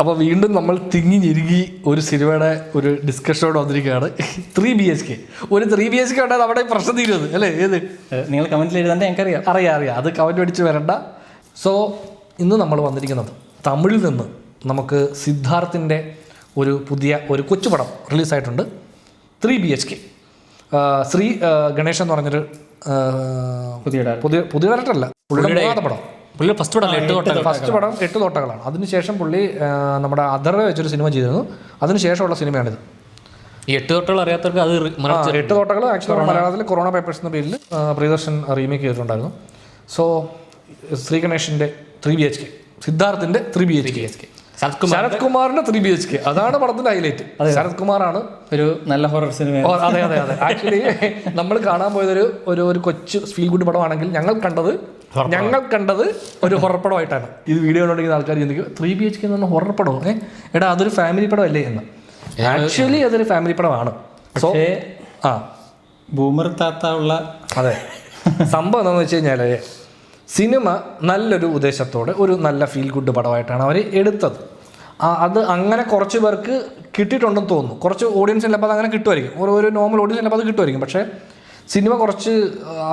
അപ്പോൾ വീണ്ടും നമ്മൾ തിങ്ങി ഞെരുങ്ങി ഒരു സിനിമയുടെ ഒരു ഡിസ്കഷനോട് വന്നിരിക്കുകയാണ്. 3 BHK. ഒരു 3 BHK ഉണ്ടായത് അവിടെ പ്രശ്നം തീരുന്നത് അല്ലേ? ഏത് നിങ്ങൾ കമൻറ്റിൽ എഴുതാണ്ട് ഞങ്ങൾക്കറിയാം. അറിയാം. അത് കമൻറ്റ് അടിച്ച് വരണ്ട. സോ ഇന്ന് നമ്മൾ വന്നിരിക്കുന്നത് തമിഴിൽ നിന്ന് നമുക്ക് സിദ്ധാർത്ഥിൻ്റെ ഒരു പുതിയ ഒരു കൊച്ചുപടം റിലീസായിട്ടുണ്ട്. 3 BHK. ശ്രീ ഗണേശൻ എന്ന് പറഞ്ഞൊരു പുതിയ ഡയറക്ടറല്ല, പുള്ളിയുടെ മൂന്നാമത്തെ പടം. പുള്ളി ഫസ്റ്റ് പടം 8 തോട്ടകളാണ്. അതിനുശേഷം പുള്ളി നമ്മുടെ അതർവേ വെച്ചൊരു സിനിമ ചെയ്തിരുന്നു. അതിനുശേഷമുള്ള സിനിമയാണിത്. ഈ 8 തോട്ടകൾ അറിയാത്തവർക്ക് അത് 8 തോട്ടകൾ ആക്ച്വലി മലയാളത്തിൽ കൊറോണ പേപ്പേഴ്സ് എന്ന പേരിൽ പ്രിയദർശൻ റീമേക്ക് ചെയ്തിട്ടുണ്ടായിരുന്നു. സോ ശ്രീ ഗണേഷിൻ്റെ 3 BHK, സിദ്ധാർത്ഥിൻ്റെ 3 BHK, ശരത് കുമാറിന്റെ 3 BHK. അതാണ് പടത്തിന്റെ ഹൈലൈറ്റ്. ശരത് കുമാറാണ് ഒരു നല്ല ഹൊറർ സിനിമ. അതെ. ആക്ച്വലി നമ്മൾ കാണാൻ പോയതൊരു ഒരു കൊച്ചു ഫീൽ ഗുഡ് പടമാണെങ്കിൽ ഞങ്ങൾ കണ്ടത് ഒരു ഹൊറർ പടമായിട്ടാണ്. ഇത് വീഡിയോ കണ്ടുകൊണ്ടിരിക്കുന്ന ആൾക്കാർ ചിന്തിക്കും 3 BHK എന്ന് പറഞ്ഞാൽ ഹൊറർ പടമോ? എടാ അതൊരു ഫാമിലി പടമല്ലേ എന്ന്. ആക്ച്വലി അതൊരു ഫാമിലി പടമാണ്. സോ ബൂമർ താത്ത ഉള്ള അതെ സംഭവം എന്താണെന്ന് വെച്ച് കഴിഞ്ഞാൽ സിനിമ നല്ലൊരു ഉദ്ദേശത്തോടെ ഒരു നല്ല ഫീൽ ഗുഡ് പടമായിട്ടാണ് അവർ എടുത്തത്. അത് അങ്ങനെ കുറച്ച് പേർക്ക് കിട്ടിയിട്ടുണ്ടെന്ന് തോന്നുന്നു. കുറച്ച് ഓഡിയൻസ് ചിലപ്പോൾ അത് അങ്ങനെ കിട്ടുമായിരിക്കും, ഒരു നോർമൽ ഓഡിയൻസ് ചിലപ്പോൾ അത് കിട്ടുമായിരിക്കും. പക്ഷേ സിനിമ കുറച്ച്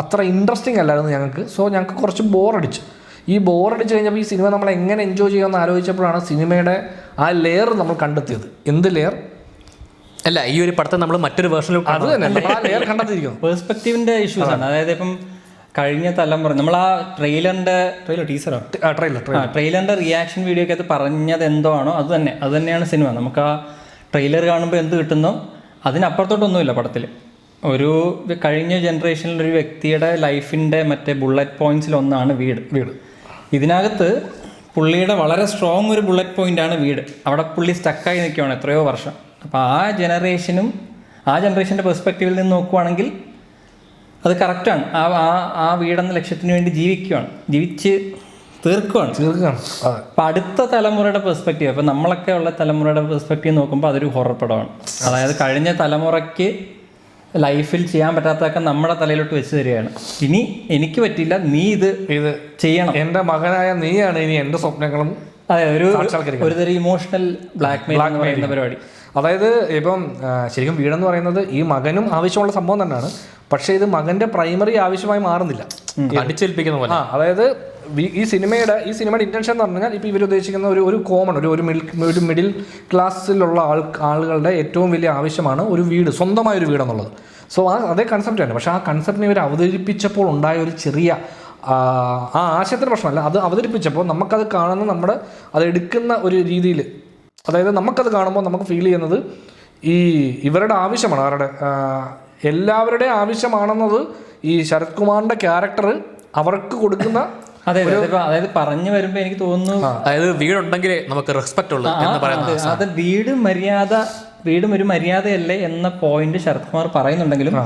അത്ര ഇൻട്രസ്റ്റിംഗ് അല്ലായിരുന്നു ഞങ്ങൾക്ക്. സോ ഞങ്ങൾക്ക് കുറച്ച് ബോറടിച്ചു. ഈ ബോറടിച്ച് കഴിഞ്ഞപ്പോൾ ഈ സിനിമ നമ്മൾ എങ്ങനെ എൻജോയ് ചെയ്യുമെന്ന് ആലോചിച്ചപ്പോഴാണ് സിനിമയുടെ ആ ലെയർ നമ്മൾ കണ്ടെത്തിയത്. എന്ത് ലെയർ അല്ല, ഈ ഒരു പടത്തെ നമ്മൾ മറ്റൊരു വേർഷനിൽ അത് തന്നെ നമ്മൾ ആ ലെയർ കണ്ടെത്തിയിരിക്കുന്നു. പേഴ്സ്പെക്റ്റീവിൻ്റെ ഇഷ്യൂസ് ആണ്. അതായത് ഇപ്പം കഴിഞ്ഞ തലമുറ നമ്മൾ ആ ട്രെയിലറിന്റെ റിയാക്ഷൻ വീഡിയോക്കകത്ത് പറഞ്ഞത് എന്തോ ആണോ അത് തന്നെയാണ് സിനിമ. നമുക്ക് ആ ട്രെയിലർ കാണുമ്പോൾ എന്ത് കിട്ടുന്നോ അതിനപ്പുറത്തോട്ടൊന്നുമില്ല പടത്തിൽ. ഒരു കഴിഞ്ഞ ജനറേഷനിലൊരു വ്യക്തിയുടെ ലൈഫിൻ്റെ മറ്റേ ബുള്ളറ്റ് പോയിന്റ്സിലൊന്നാണ് വീട്. ഇതിനകത്ത് പുള്ളിയുടെ വളരെ സ്ട്രോങ് ഒരു ബുള്ളറ്റ് പോയിൻ്റാണ് വീട്. അവിടെ പുള്ളി സ്റ്റക്കായി നിൽക്കുകയാണ് എത്രയോ വർഷം. അപ്പോൾ ആ ജനറേഷൻ്റെ പെർസ്പെക്റ്റീവിൽ നിന്ന് നോക്കുവാണെങ്കിൽ അത് കറക്റ്റാണ്. ആ വീടെന്ന ലക്ഷ്യത്തിന് വേണ്ടി ജീവിച്ച് തീർക്കുകയാണ്. അപ്പം അടുത്ത തലമുറയുടെ പെർസ്പെക്റ്റീവ്, അപ്പം നമ്മളൊക്കെ ഉള്ള തലമുറയുടെ പെർസ്പെക്റ്റീവ് നോക്കുമ്പോൾ അതൊരു ഹൊറർ പടമാണ്. അതായത് കഴിഞ്ഞ തലമുറയ്ക്ക് ലൈഫിൽ ചെയ്യാൻ പറ്റാത്തതൊക്കെ നമ്മുടെ തലയിലോട്ട് വെച്ച് തരികയാണ്. ഇനി എനിക്ക് പറ്റില്ല, നീ ഇത് ചെയ്യണം, എൻ്റെ മകനായ നീയാണ് ഇനി എൻ്റെ സ്വപ്നങ്ങളും. അതെ, ഒരു തരം ഇമോഷണൽ ബ്ലാക്ക്മെയിൽ എന്ന് പറയുന്ന പരിപാടി. അതായത് ഇപ്പം ശരിക്കും വീടെന്ന് പറയുന്നത് ഈ മകനും ആവശ്യമുള്ള സംഭവം തന്നെയാണ്. പക്ഷേ ഇത് മകൻ്റെ പ്രൈമറി ആവശ്യമായി മാറുന്നില്ല, അടിച്ചേൽപ്പിക്കുന്ന പോലെ. അതായത് ഈ സിനിമയുടെ ഇൻറ്റൻഷൻ എന്ന് പറഞ്ഞാൽ ഇപ്പോൾ ഇവർ ഉദ്ദേശിക്കുന്ന ഒരു കോമൺ ഒരു മിഡിൽ ക്ലാസ്സിലുള്ള ആളുകളുടെ ഏറ്റവും വലിയ ആവശ്യമാണ് ഒരു വീട്, സ്വന്തമായൊരു വീടെന്നുള്ളത്. സോ അതേ കൺസെപ്റ്റ് തന്നെ. പക്ഷേ ആ കൺസെപ്റ്റിനെ ഇവർ അവതരിപ്പിച്ചപ്പോൾ ഉണ്ടായ ഒരു ചെറിയ ആ ആശയത്തിൻ്റെ പ്രശ്നമല്ല, അത് അവതരിപ്പിച്ചപ്പോൾ നമുക്കത് കാണുന്ന അത് എടുക്കുന്ന ഒരു രീതിയിൽ, അതായത് നമുക്കത് കാണുമ്പോൾ നമുക്ക് ഫീൽ ചെയ്യുന്നത് ഇവരുടെ ആവശ്യമാണ്, അവരുടെ എല്ലാവരുടെയും ആവശ്യമാണെന്നത് ഈ ശരത് കുമാറിൻ്റെ ക്യാരക്ടർ അവർക്ക് കൊടുക്കുന്ന. അതായത് പറഞ്ഞു വരുമ്പോൾ എനിക്ക് തോന്നുന്നു, അതായത് വീടുണ്ടെങ്കിൽ നമുക്ക് റെസ്പെക്ട് ഉള്ളൂ എന്ന് പറയുന്നത്. അത് വീടും ഒരു മര്യാദയല്ലേ എന്ന പോയിന്റ് ശരത് കുമാർ പറയുന്നുണ്ടെങ്കിലും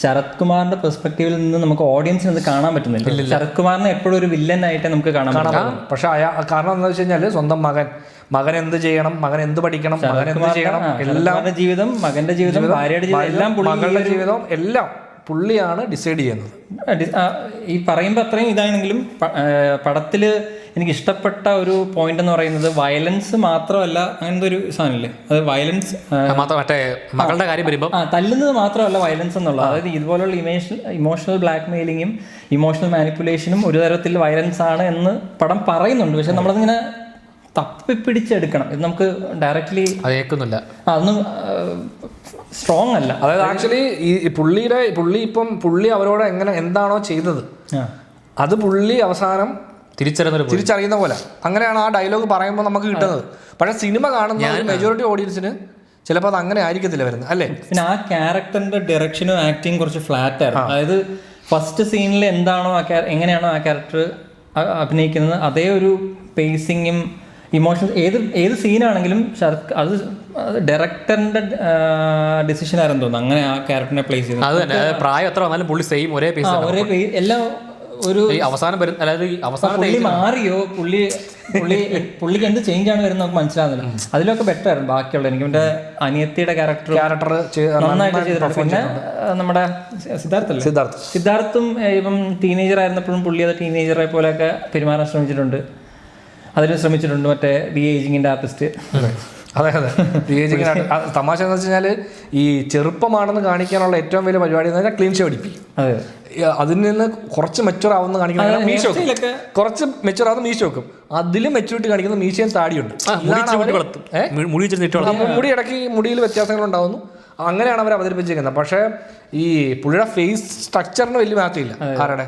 ശരത് കുമാറിന്റെ പെർസ്പെക്റ്റീവിൽ നിന്ന് നമുക്ക് ഓഡിയൻസിന് അത് കാണാൻ പറ്റുന്നില്ല. ശരത് കുമാറിനെ എപ്പോഴും ഒരു വില്ലനായിട്ട് നമുക്ക് കാണാൻ പറ്റും. പക്ഷെ കാരണം എന്താ വെച്ച് കഴിഞ്ഞാൽ സ്വന്തം മകൻ എന്ത് ചെയ്യണം, മകൻ എന്ത് പഠിക്കണം, മകൻ എന്ത് ചെയ്യണം, എല്ലാം ജീവിതം, മകന്റെ ജീവിതം, ഭാര്യയുടെ ജീവിതം, എല്ലാം മകളുടെ ജീവിതം എല്ലാം പുള്ളിയാണ് ഡിസൈഡ് ചെയ്യുന്നത്. ഈ പറയുമ്പോൾ അത്രയും ഇതാണെങ്കിലും പടത്തിൽ എനിക്ക് ഇഷ്ടപ്പെട്ട ഒരു പോയിന്റ് എന്ന് പറയുന്നത് വയലൻസ് മാത്രമല്ല, അങ്ങനത്തെ ഒരു സാധനമില്ലേ, അത് വയലൻസ് മറ്റേ മകളുടെ കാര്യം വരുമ്പോൾ തല്ലുന്നത് മാത്രമല്ല വയലൻസ് എന്നുള്ളത്. അതായത് ഇതുപോലുള്ള ഇമോഷണൽ ബ്ലാക്ക് മെയിലിങ്ങും ഇമോഷണൽ മാനിപ്പുലേഷനും ഒരു തരത്തിൽ വയലൻസ് ആണ് എന്ന് പടം പറയുന്നുണ്ട്. പക്ഷെ നമ്മളതിങ്ങനെ തപ്പിപ്പിടിച്ചെടുക്കണം. ഇത് നമുക്ക് ഡയറക്റ്റ്ലി അതേക്കുന്നില്ല, അതൊന്നും സ്ട്രോങ് അല്ല. അതായത് ആക്ച്വലി പുള്ളി അവരോട് എന്താണോ ചെയ്തത് അത് പുള്ളി അവസാനം തിരിച്ചറിയുന്ന പോലെ അങ്ങനെയാണ് ആ ഡയലോഗ് പറയുമ്പോൾ നമുക്ക് കിട്ടുന്നത്. പക്ഷേ സിനിമ കാണുന്ന മെജോറിറ്റി ഓഡിയൻസിന് ചിലപ്പോൾ അത് അങ്ങനെ ആയിരിക്കത്തില്ല വരുന്നത്, അല്ലേ? പിന്നെ ആ ക്യാരക്ടറിന്റെ ഡയറക്ഷനും ആക്ടിങ് കുറച്ച് ഫ്ലാറ്റ് ആയിരുന്നു. അതായത് ഫസ്റ്റ് സീനിൽ എങ്ങനെയാണോ ആ ക്യാരക്ടർ അഭിനയിക്കുന്നത് അതേ ഒരു പേസിങ്ങും ഇമോഷണൽ ഏത് സീനാണെങ്കിലും അത് ഡയറക്ടറിന്റെ ഡിസിഷൻ ആയിരുന്നു തോന്നുന്നു അങ്ങനെ ആ ക്യാരക്ടറിനെ പ്ലേസ് ചെയ്തത്. അത് തന്നെ, പ്രായം എത്ര വന്നാലും പുള്ളി സെയിം ഒരേ എല്ലാം ഒരു അവസാനം പുള്ളി മാറിയോ, പുള്ളിക്ക് എന്ത് ചേഞ്ച് ആണ് വരുന്നത് നമുക്ക് മനസ്സിലാകുന്നില്ല. അതിലൊക്കെ ബെറ്റർ ആയിരുന്നു ബാക്കിയുള്ള. എനിക്ക് എൻ്റെ അനിയത്തിയുടെ ക്യാരക്ടർ നന്നായിട്ട് ചെയ്തിട്ടുണ്ട്. പിന്നെ നമ്മുടെ സിദ്ധാർത്ഥും ഇപ്പം ടീനേജർ ആയിരുന്നപ്പോഴും പുള്ളി അത് ടീനേജറെ പോലെയൊക്കെ പെരുമാറാൻ ശ്രമിച്ചിട്ടുണ്ട്. അതിന് ശ്രമിച്ചിട്ടുണ്ട് മറ്റേ ഡി ഏജിങ്ങിൻ്റെ ആർട്ടിസ്റ്റ്. അതെ അതെ, തമാശ എന്ന് വെച്ച് കഴിഞ്ഞാൽ ഈ ചെറുപ്പമാണെന്ന് കാണിക്കാനുള്ള ഏറ്റവും വലിയ പരിപാടി എന്ന് പറഞ്ഞാൽ ക്ലീൻ ഷേവ് അടിപ്പിക്കും. അതെ, അതിൽ നിന്ന് കുറച്ച് മെച്ചുവർ ആവുന്ന കാണിക്കുന്ന മീശ വെക്കും, കുറച്ച് മെച്ചുവർ ആവുന്ന മീശ വെക്കും, അതിലും മെച്ചൂരിറ്റി കാണിക്കുന്ന മീശയും താടിയുണ്ട്. മുടി ഇടയ്ക്ക് മുടിയിൽ വ്യത്യാസങ്ങൾ ഉണ്ടാവുന്നു, അങ്ങനെയാണ് അവർ അവതരിപ്പിച്ചിരിക്കുന്നത്. പക്ഷേ ഈ പുള്ളിയുടെ ഫേസ് സ്ട്രക്ചറിന് വലിയ മാറ്റമില്ല ആരുടെ.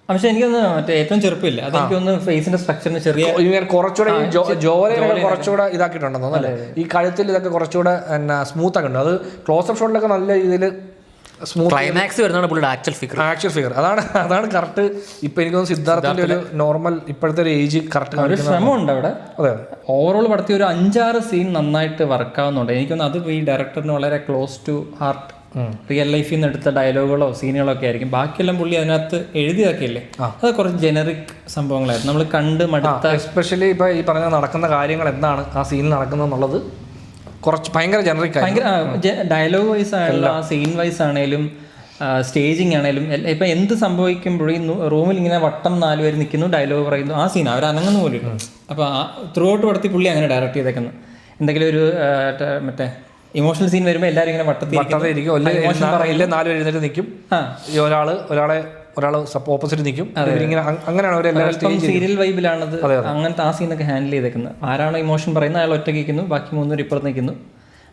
പക്ഷെ എനിക്കൊന്ന് മറ്റേ ഏറ്റവും ചെറുപ്പമില്ല, അതെനിക്കൊന്ന് ഫേസിന്റെ സ്ട്രക്ചറിന് ചെറിയ കുറച്ചുകൂടെ ഈ ജോലയിലൊക്കെ കുറച്ചുകൂടെ ഇതാക്കിയിട്ടുണ്ടെന്നോ അല്ലേ, ഈ കഴുത്തിൽ ഇതൊക്കെ കുറച്ചുകൂടെ സ്മൂത്ത് ഒക്കെ ഉണ്ട്. അത് ക്ലോസപ്പ് ഷോട്ടിലൊക്കെ നല്ല രീതിയിൽ സ്മൂത്ത് ക്ലൈമാക്സ് വരുന്നതാണ് പുള്ളിയുടെ ആക്ച്വൽ ഫിഗർ. അതാണ് കറക്റ്റ്. ഇപ്പൊ എനിക്ക് തോന്നുന്നു സിദ്ധാർത്ഥിന്റെ ഒരു നോർമൽ ഇപ്പോഴത്തെ ഒരു ഏജ് കറക്റ്റ് ഒരു ശ്രമമുണ്ട് അവിടെ. അതെ, ഓവറോൾ പടത്തിൽ ഒരു 5-6 സീൻ നന്നായിട്ട് വർക്കാവുന്നുണ്ട്. എനിക്കൊന്ന് അത് ഈ ഡയറക്ടറിന് വളരെ ക്ലോസ് ടു ഹാർട്ട്, റിയൽ ലൈഫിൽ നിന്ന് എടുത്ത ഡയലോഗുകളോ സീനുകളോ ഒക്കെ ആയിരിക്കും. ബാക്കിയെല്ലാം പുള്ളി അതിനകത്ത് എഴുതിയതൊക്കെയല്ലേ, അത് കുറച്ച് ജനറിക് സംഭവങ്ങളായിരുന്നു, നമ്മൾ കണ്ട് മടുത്ത. എസ്പെഷ്യലി ഇപ്പൊ ഈ പറഞ്ഞ നടക്കുന്ന കാര്യങ്ങൾ എന്താണ് ആ സീനിൽ നടക്കുന്നത് എന്നുള്ളത് കുറച്ച് ഭയങ്കര ജനറിക്, ഭയങ്കര ഡയലോഗ് വൈസ് ആയാലും ആ സീൻ വൈസ് ആണേലും സ്റ്റേജിങ് ആണേലും ഇപ്പം എന്ത് സംഭവിക്കുമ്പോഴും റൂമിൽ ഇങ്ങനെ വട്ടം 4 പേര് നിൽക്കുന്നു, ഡയലോഗ് പറയുന്നു, ആ സീൻ അവർ അനങ്ങുന്ന പോലും. അപ്പോൾ ആ ത്രൂ ഔട്ട് പടത്തി പുള്ളി അങ്ങനെ ഡയറക്റ്റ് ചെയ്തേക്കുന്നു. എന്തെങ്കിലും ഒരു മറ്റേ ഇമോഷണൽ സീൻ വരുമ്പോൾ എല്ലാവരും ഇങ്ങനെ വട്ടത്തിൽ 4 പേര് എഴുന്നേറ്റ് നിൽക്കും, ഒരാൾ ഓപ്പോസിറ്റ് നിൽക്കും, അങ്ങനെയാണ് സീരിയൽ വൈബിലാണത്. അങ്ങനത്തെ ആ സീനൊക്കെ ഹാൻഡിൽ ചെയ്തേക്കുന്നത്. ആരാണോ ഇമോഷൻ പറയുന്നത് അയാൾ ഒറ്റ കേൾക്കുന്നു, ബാക്കി 3 പേര് ഇപ്പുറത്ത് നിൽക്കുന്നു,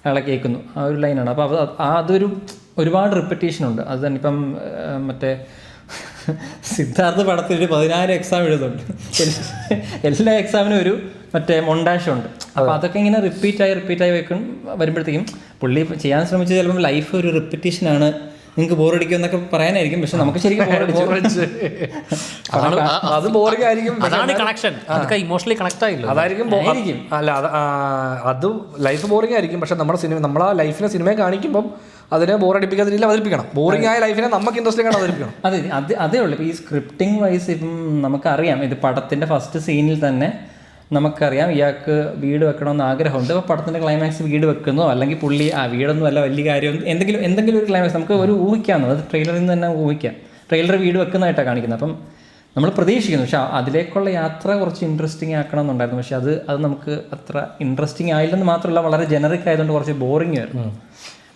അയാളെ കേൾക്കുന്നു. ആ ഒരു ലൈനാണ്. അപ്പോൾ അതൊരു ഒരുപാട് റിപ്പറ്റീഷൻ ഉണ്ട്. അത് തന്നെ ഇപ്പം മറ്റേ സിദ്ധാർത്ഥ പടത്തിൽ ഒരു 16 എക്സാം എഴുതുന്നുണ്ട്. എല്ലാ എക്സാമിനും ഒരു മറ്റേ മൊണ്ടാഷുണ്ട്. അപ്പോൾ അതൊക്കെ ഇങ്ങനെ റിപ്പീറ്റായി വരുമ്പോഴത്തേക്കും പുള്ളി ചെയ്യാൻ ശ്രമിച്ചത് ചിലപ്പം ലൈഫ് ഒരു റിപ്പറ്റീഷനാണ്, നിങ്ങൾക്ക് ബോറടിക്കും എന്നൊക്കെ പറയാനായിരിക്കും. പക്ഷെ നമുക്ക് ശരിക്കും അത് ബോറിംഗ് ആയിരിക്കും. ഇമോഷണലി കണക്ട് ആയില്ല, അതായിരിക്കും. അല്ല, അത് ലൈഫ് ബോറിംഗ് ആയിരിക്കും. പക്ഷെ നമ്മളാ ലൈഫിനെ സിനിമയെ കാണിക്കുമ്പോൾ അതിനെ ബോറടിപ്പിക്കാത്ത രീതിയിൽ അവതരിപ്പിക്കണം. ബോറിംഗ് ആയ ലൈഫിനെ നമുക്ക് ഇൻട്രസ്റ്റിംഗ് ആണ് അവതരിപ്പിക്കണം. അതേ ഉള്ളൂ. ഇപ്പോൾ ഈ സ്ക്രിപ്റ്റിംഗ് വൈസ് ഇപ്പം നമുക്കറിയാം, ഇത് പടത്തിൻ്റെ ഫസ്റ്റ് സീനിൽ തന്നെ നമുക്കറിയാം ഇയാൾക്ക് വീട് വെക്കണമെന്ന് ആഗ്രഹമുണ്ട്. അപ്പോൾ പടത്തിൻ്റെ ക്ലൈമാക്സ് വീട് വെക്കുന്നോ അല്ലെങ്കിൽ പുള്ളി വീടൊന്നും അല്ല വലിയ കാര്യം, എന്തെങ്കിലും ഒരു ക്ലൈമാക്സ് നമുക്ക് ഒരു ഊഹിക്കാമെന്നോ, അത് ട്രെയിലറിൽ നിന്ന് തന്നെ ഊഹിക്കാം. ട്രെയിലർ വീട് വെക്കുന്നതായിട്ടാണ് കാണിക്കുന്നത്. അപ്പം നമ്മൾ പ്രതീക്ഷിക്കുന്നു. പക്ഷെ അതിലേക്കുള്ള യാത്ര കുറച്ച് ഇൻട്രസ്റ്റിംഗ് ആക്കണം എന്നുണ്ടായിരുന്നു. പക്ഷെ അത് നമുക്ക് അത്ര ഇൻട്രസ്റ്റിംഗ് ആയില്ലെന്ന് മാത്രമല്ല, വളരെ ജനറിക് ആയതുകൊണ്ട് കുറച്ച് ബോറിംഗ് ആയിരുന്നു.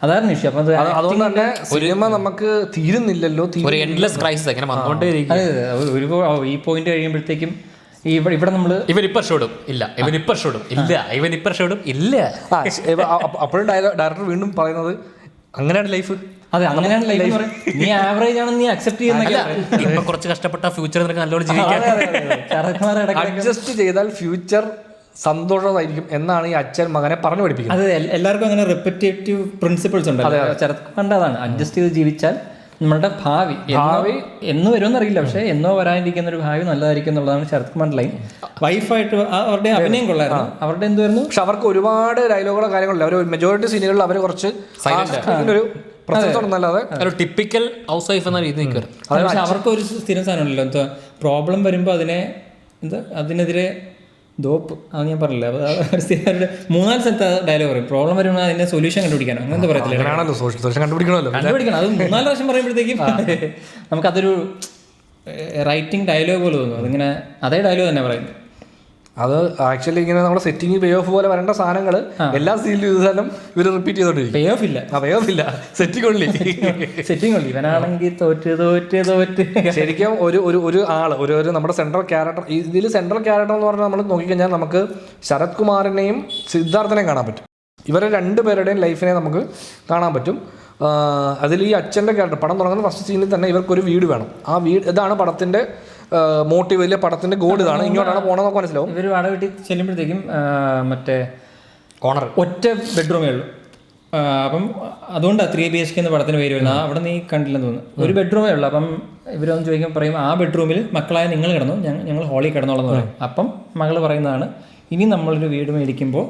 അതായിരുന്നു ഇഷ്യൂ. അപ്പം അതുകൊണ്ട് തന്നെ സിനിമ നമുക്ക് തീരുന്നില്ലല്ലോ, ഈ പോയിന്റ് കഴിയുമ്പോഴത്തേക്കും ഇവിടെ നമ്മള് അപ്പോഴും ഡയറക്ടർ വീണ്ടും പറയുന്നത് അങ്ങനെയാണ് ലൈഫ്. അതെ, അങ്ങനെയാണ് ലൈഫ്. നീ ആവറേജ് ആണെന്ന് നീ അക്സെപ്റ്റ് ചെയ്യുന്ന, കുറച്ച് കഷ്ടപ്പെട്ട ഫ്യൂച്ചർ നല്ലോണം ജീവിക്കാൻ അഡ്ജസ്റ്റ് ചെയ്താൽ ഫ്യൂച്ചർ സന്തോഷമായിരിക്കും എന്നാണ് ഈ അച്ഛൻ മകനെ പറഞ്ഞു പഠിപ്പിക്കുന്നത്. അതെ, എല്ലാവർക്കും അങ്ങനെ റിപ്പറ്റേറ്റീവ് പ്രിൻസിപ്പിൾസ് ഉണ്ട്. ശരത് കുമാറിന്റെ അതാണ്, അഡ്ജസ്റ്റ് ചെയ്ത് ജീവിച്ചാൽ നമ്മളുടെ ഭാവി എന്ന് വരുമെന്ന് അറിയില്ല, പക്ഷെ എന്നോ വരാനിരിക്കുന്ന ഒരു ഭാവി നല്ലതായിരിക്കും എന്നുള്ളതാണ് ശരത് കുമാറിന്റെ ലൈൻ. വൈഫായിട്ട് അവരുടെ അഭിനയം കൊള്ളായിരുന്നു, അവരുടെ എന്തുവായിരുന്നു. പക്ഷെ അവർക്ക് ഒരുപാട് ഡയലോഗുകളോ കാര്യങ്ങളില്ല. അവർ മെജോറിറ്റി സീനുകളിൽ അവർ കുറച്ച് ഒരു ഒരു ടിപ്പിക്കൽ ഹൗസ് വൈഫ് എന്ന രീതി നിൽക്കുക. പക്ഷെ അവർക്ക് ഒരു സ്ഥിരം സാധനമല്ലല്ലോ, എന്താ പ്രോബ്ലം വരുമ്പോൾ അതിനെതിരെ ദോപ്പ്, അത് ഞാൻ പറഞ്ഞില്ല. 3-4 സ്ഥലത്ത് ഡയലോഗ് പറയും. പ്രോബ്ലം വരുമ്പോൾ അതിന്റെ സൊല്യൂഷൻ കണ്ടുപിടിക്കാനോ അങ്ങനത്തെ പറയത്തില്ല, കണ്ടുപിടിക്കണം. അത് 3-4 പ്രാവശ്യം പറയുമ്പോഴത്തേക്കും നമുക്കതൊരു റൈറ്റിംഗ് ഡയലോഗ് പോലെ തോന്നും. അതിങ്ങനെ അതേ ഡയലോഗ് തന്നെ പറയുന്നത്. അത് ആക്ച്വലി ഇങ്ങനെ നമ്മുടെ സെറ്റിംഗ് പേ ഓഫ് പോലെ വരേണ്ട സാധനങ്ങൾ എല്ലാ സീനിലും ഇവർ റിപ്പീറ്റ് ചെയ്തോണ്ടിരിക്കും. പേ ഓഫ് ഇല്ല, സെറ്റിംഗ് ഉള്ളി. ഇവനാണെങ്കിൽ തോറ്റ് ശരിക്കും ഒരു ആള് ഒരു നമ്മുടെ സെൻട്രൽ ക്യാരക്ടർ, ഇതിൽ സെൻട്രൽ ക്യാരക്ടർ എന്ന് പറഞ്ഞാൽ നമ്മൾ നോക്കിക്കഴിഞ്ഞാൽ നമുക്ക് ശരത് കുമാറിനെയും സിദ്ധാർത്ഥനെയും കാണാൻ പറ്റും. ഇവരെ 2 പേരുടെയും ലൈഫിനെ നമുക്ക് കാണാൻ പറ്റും. അതിൽ ഈ അച്ഛൻ്റെ ക്യാരക്ടർ, പടം തുടങ്ങുന്ന ഫസ്റ്റ് സീനിൽ തന്നെ ഇവർക്കൊരു വീട് വേണം. ആ വീട് ഇതാണ് പടത്തിന്റെ മോട്ടീവ്, വലിയ പടത്തിന്റെ ഗോൾ ഇതാണ്, ഇങ്ങോട്ടാണ് പോകണമെന്നൊക്കെ മനസ്സിലാവും. ഇവർ വാടക വീട്ടിൽ ചെല്ലുമ്പോഴത്തേക്കും മറ്റേ ഓണർ ഒറ്റ ബെഡ്റൂമേ ഉള്ളൂ. അപ്പം അതുകൊണ്ടാണ് 3 BHK എന്ന പടത്തിന് പേര് വരുന്നത്. അവിടെ നീ കണ്ടില്ലെന്ന് തോന്നുന്നു. ഒരു ബെഡ്റൂമേ ഉള്ളൂ. അപ്പം ഇവരൊന്ന് ചോദിക്കാൻ പറയും, ആ ബെഡ്റൂമിൽ മക്കളായ നിങ്ങൾ കിടന്നു, ഞങ്ങൾ ഹോളിൽ കിടന്നോളെന്ന് പറയും. അപ്പം മകൾ പറയുന്നതാണ്, ഇനി നമ്മളൊരു വീട് മേടിക്കുമ്പോൾ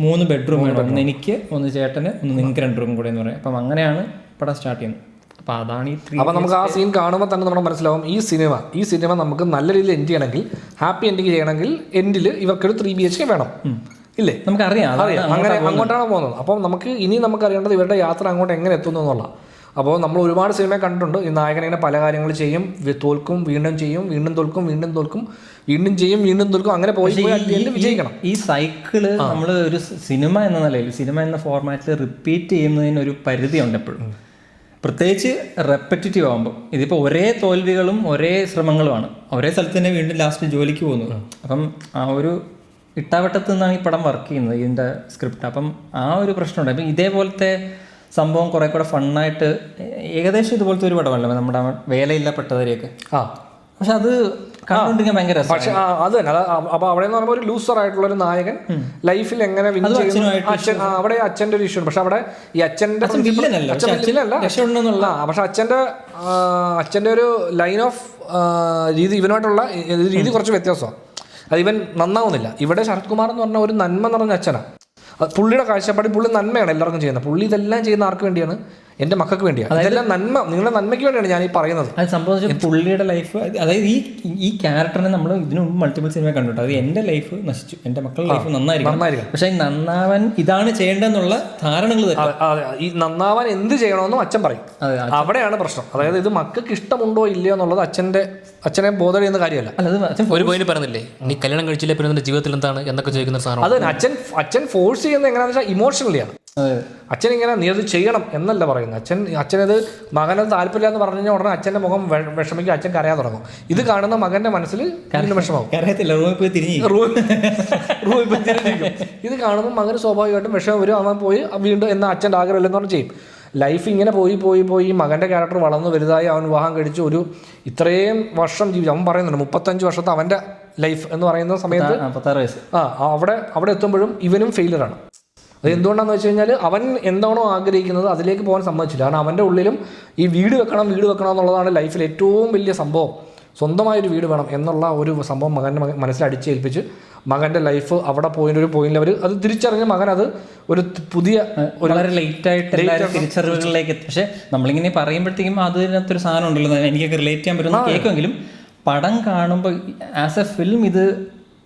3 ബെഡ്റൂം വേണം, ഒന്ന് എനിക്ക്, ഒന്ന് ചേട്ടന്, ഒന്ന് നിങ്ങൾക്ക് 2 റൂം കൂടെ എന്ന് പറയും. അപ്പം അങ്ങനെയാണ് പടം സ്റ്റാർട്ട് ചെയ്യുന്നത്. അപ്പോൾ അതാണ് അപ്പോൾ നമുക്ക് ആ സീൻ കാണുമ്പോൾ തന്നെ നമ്മൾ മനസ്സിലാവും ഈ സിനിമ നമുക്ക് നല്ല രീതിയിൽ എൻഡ് ചെയ്യണമെങ്കിൽ, ഹാപ്പി എൻഡിങ് ചെയ്യണമെങ്കിൽ എൻഡിൽ ഇവർക്കൊരു 3 BHK വേണം, ഇല്ലേ? നമുക്കറിയാം അങ്ങനെ അങ്ങോട്ടാണ് പോകുന്നത്. അപ്പം നമുക്ക് അറിയേണ്ടത് ഇവരുടെ യാത്ര അങ്ങോട്ട് എങ്ങനെ എത്തുന്നു എന്നുള്ള. അപ്പോൾ നമ്മൾ ഒരുപാട് സിനിമ കണ്ടിട്ടുണ്ട്. ഈ നായകൻ ഇങ്ങനെ പല കാര്യങ്ങൾ ചെയ്യും, തോൽക്കും, വീണ്ടും ചെയ്യും, വീണ്ടും തോൽക്കും, വീണ്ടും ചെയ്യും, വീണ്ടും തോൽക്കും, അങ്ങനെ പോയി വിജയിക്കണം. ഈ സൈക്കിള് നമ്മൾ ഒരു സിനിമ എന്ന നിലയിൽ, സിനിമ എന്ന ഫോർമാറ്റിൽ റിപ്പീറ്റ് ചെയ്യുന്നതിന് ഒരു പരിധിയുണ്ട് എപ്പോഴും, പ്രത്യേകിച്ച് റെപ്പറ്റേറ്റീവ് ആകുമ്പോൾ. ഇതിപ്പോൾ ഒരേ തോൽവികളും ഒരേ ശ്രമങ്ങളുമാണ്, ഒരേ സ്ഥലത്ത് തന്നെ വീണ്ടും ലാസ്റ്റ് ജോലിക്ക് പോകുന്നത്. അപ്പം ആ ഒരു ഇട്ടാവട്ടത്ത് നിന്നാണ് ഈ പടം വർക്ക് ചെയ്യുന്നത്, ഇതിൻ്റെ സ്ക്രിപ്റ്റ്. അപ്പം ആ ഒരു പ്രശ്നമുണ്ട്. അപ്പം ഇതേപോലത്തെ സംഭവം കുറേ കൂടെ ഫണ്ണായിട്ട്, ഏകദേശം ഇതുപോലത്തെ ഒരു പടമല്ല നമ്മുടെ വേലയില്ലപ്പെട്ടവരെയൊക്കെ. പക്ഷെ അത് കണ്ടുകൊണ്ടിരിക്കാൻ ഭയങ്കര രസം. പക്ഷെ അത് തന്നെ അപ്പൊ അവിടെ എന്ന് പറയുമ്പോൾ ഒരു ലൂസർ ആയിട്ടുള്ള ഒരു നായകൻ ലൈഫിൽ എങ്ങനെ അവിടെ അച്ഛന്റെ ഒരു ഇഷ്യൂ. പക്ഷെ അവിടെ ഈ അച്ഛന്റെ പക്ഷെ അച്ഛന്റെ ഒരു ലൈൻ ഓഫ് രീതി ഇവനുമായിട്ടുള്ള രീതി കുറച്ച് വ്യത്യാസമാണ്. അത് ഇവൻ നന്നാവുന്നില്ല. ഇവിടെ ശരത് കുമാർ എന്ന് പറഞ്ഞ ഒരു നന്മ നിറഞ്ഞ അച്ഛനാണ്. പുള്ളിയുടെ കാഴ്ചപ്പാടിൽ പുള്ളി നന്മയാണ് എല്ലാവർക്കും ചെയ്യുന്നത്. പുള്ളി ഇതെല്ലാം ചെയ്യുന്ന ആർക്ക് വേണ്ടിയാണ്? എൻ്റെ മക്കൾക്ക് വേണ്ടിയാണ്. അതെല്ലാം നന്മ, നിങ്ങളുടെ നന്മയ്ക്ക് വേണ്ടിയാണ് ഞാൻ ഈ പറയുന്നത്. അത് സംഭവിച്ച പുള്ളിയുടെ ലൈഫ്, അതായത് ഈ ക്യാരക്ടറിനെ നമ്മൾ ഇതിനു മുമ്പ് മൾട്ടിപ്പിൾ സിനിമ കണ്ടിട്ട്, അത് എൻ്റെ ലൈഫ് നശിച്ചു, എൻ്റെ മക്കളുടെ ലൈഫ് നന്നായിരിക്കും. പക്ഷെ ഈ നന്നാവാൻ ഇതാണ് ചെയ്യേണ്ടതെന്നുള്ള ധാരണകൾ, ഈ നന്നാവാൻ എന്ത് ചെയ്യണമെന്നും അച്ഛൻ പറയും. അവിടെയാണ് പ്രശ്നം. അതായത് ഇത് മക്കൾക്ക് ഇഷ്ടമുണ്ടോ ഇല്ലയോ എന്നുള്ളത് അച്ഛനെ ബോധം ചെയ്യുന്ന കാര്യമല്ല. ഒരു പോയിന്റ് പറഞ്ഞില്ലേ, നീ കല്യാണം കഴിച്ചില്ലേ പിന്നെ നിന്റെ ജീവിതത്തിൽ എന്താണ് എന്നൊക്കെ ചോദിക്കുന്ന സാധനം. അത് അച്ഛൻ ഫോഴ്സ് ചെയ്യുന്നത് എങ്ങനെയാണെന്ന് വെച്ചാൽ ഇമോഷണലിയാണ്. അച്ഛൻ ഇങ്ങനെ നീ അത് ചെയ്യണം എന്നല്ല പറയുന്നത്. അച്ഛനത് മകനത് താല്പര്യമില്ല എന്ന് പറഞ്ഞു കഴിഞ്ഞാൽ ഉടനെ അച്ഛൻ്റെ മുഖം വിഷമിക്കും, അച്ഛൻ കരയാൻ തുടങ്ങും. ഇത് കാണുന്ന മകന്റെ മനസ്സിൽ വിഷമാവും. ഇത് കാണുമ്പോൾ മകന് സ്വാഭാവികമായിട്ടും വിഷമം വരും. അവൻ പോയി വീണ്ടും എന്ന അച്ഛൻ്റെ ആഗ്രഹമില്ലെന്ന് പറഞ്ഞ് ചെയ്യും. ലൈഫ് ഇങ്ങനെ പോയി മകൻ്റെ ക്യാരക്ടർ വളർന്ന് വലുതായി അവൻ വിവാഹം കഴിച്ച് ഒരു ഇത്രയും വർഷം ജീവിച്ചു. അവൻ പറയുന്നുണ്ട് 35 വർഷത്തെ അവൻ്റെ ലൈഫ് എന്ന് പറയുന്ന സമയത്ത് അവിടെ എത്തുമ്പോഴും ഇവനും ഫെയിലറാണ്. അത് എന്തുകൊണ്ടാണെന്ന് വെച്ച് കഴിഞ്ഞാൽ അവൻ എന്താണോ ആഗ്രഹിക്കുന്നത് അതിലേക്ക് പോകാൻ സമ്മതിച്ചില്ല. കാരണം അവൻ്റെ ഉള്ളിലും ഈ വീട് വെക്കണം എന്നുള്ളതാണ് ലൈഫിൽ ഏറ്റവും വലിയ സംഭവം. സ്വന്തമായൊരു വീട് വേണം എന്നുള്ള ഒരു സംഭവം മകൻ്റെ മനസ്സിൽ അടിച്ചേൽപ്പിച്ച് മകൻ്റെ ലൈഫ് അവിടെ ഒരു പോയിന്റിൽ അവർ അത് തിരിച്ചറിഞ്ഞ് മകൻ അത് ഒരു പുതിയ വളരെ ലേറ്റായിട്ട് തിരിച്ചറിവുകളിലേക്ക് എത്തി. പക്ഷെ നമ്മളിങ്ങനെ പറയുമ്പോഴത്തേക്കും അതിനകത്തൊരു സാധനം ഉണ്ടല്ലോ, എനിക്കൊക്കെ റിലേറ്റ് ചെയ്യാൻ പറ്റുന്ന കേൾക്കുമെങ്കിലും പടം കാണുമ്പോൾ ആസ് എ ഫിലിം ഇത്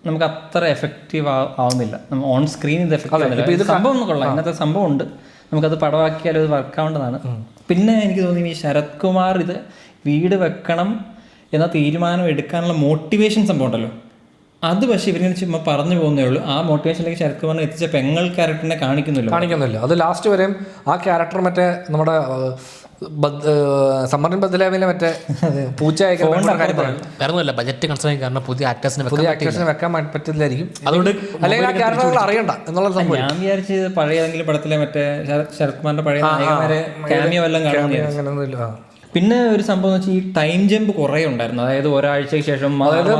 നമുക്ക് അത്ര എഫക്റ്റീവ് ആവുന്നില്ല. ഓൺ സ്ക്രീൻ ഇത് എഫക്റ്റീവ് ആവുന്നില്ല. ഇത് സംഭവം ഒന്നും കൊള്ളാം, ഇന്നത്തെ സംഭവം ഉണ്ട്, നമുക്കത് പടമാക്കിയാൽ അത് വർക്കാവേണ്ടതാണ്. പിന്നെ എനിക്ക് തോന്നി ഈ ശരത് കുമാർ ഇത് വീട് വെക്കണം എന്ന തീരുമാനം എടുക്കാനുള്ള മോട്ടിവേഷൻ സംഭവം ഉണ്ടല്ലോ, അത് പക്ഷേ ഇവരിങ്ങനെ ചുമ്മാ പറഞ്ഞു പോകുന്നേ ഉള്ളൂ. ആ മോട്ടിവേഷനിലേക്ക് ശരത് കുമാറിനെ എത്തിച്ച പെങ്ങൾ ക്യാരക്ടറിനെ കാണിക്കുന്നില്ല. അത് ലാസ്റ്റ് വരെയും ആ ക്യാരക്ടർ മറ്റേ നമ്മുടെ സമ്മറിൻ ബദ്ലാവിലെ മറ്റേ പൂച്ചയല്ല ബജറ്റ് കൺസേൺ കാരണം പുതിയ ആക്ടേഴ്സിനെ വെക്കാൻ പറ്റില്ലായിരിക്കും. അതുകൊണ്ട് അല്ലെങ്കിൽ ആ ക്യാരക്ടർ അറിയണ്ട എന്നുള്ള സംഭവം. ഞാൻ വിചാരിച്ചത് പഴയ ഏതെങ്കിലും പടത്തിലെ മറ്റേ ശരത് കുമാറിന്റെ പഴയ നായകന്മാരെ ക്യാമിയോ എല്ലാം കാണുന്നില്ല. പിന്നെ ഒരു സംഭവം എന്ന് വെച്ചാൽ ഈ ടൈം ജമ്പ് കുറേ ഉണ്ടായിരുന്നു. അതായത് ഒരാഴ്ചയ്ക്ക് ശേഷം, അതായത്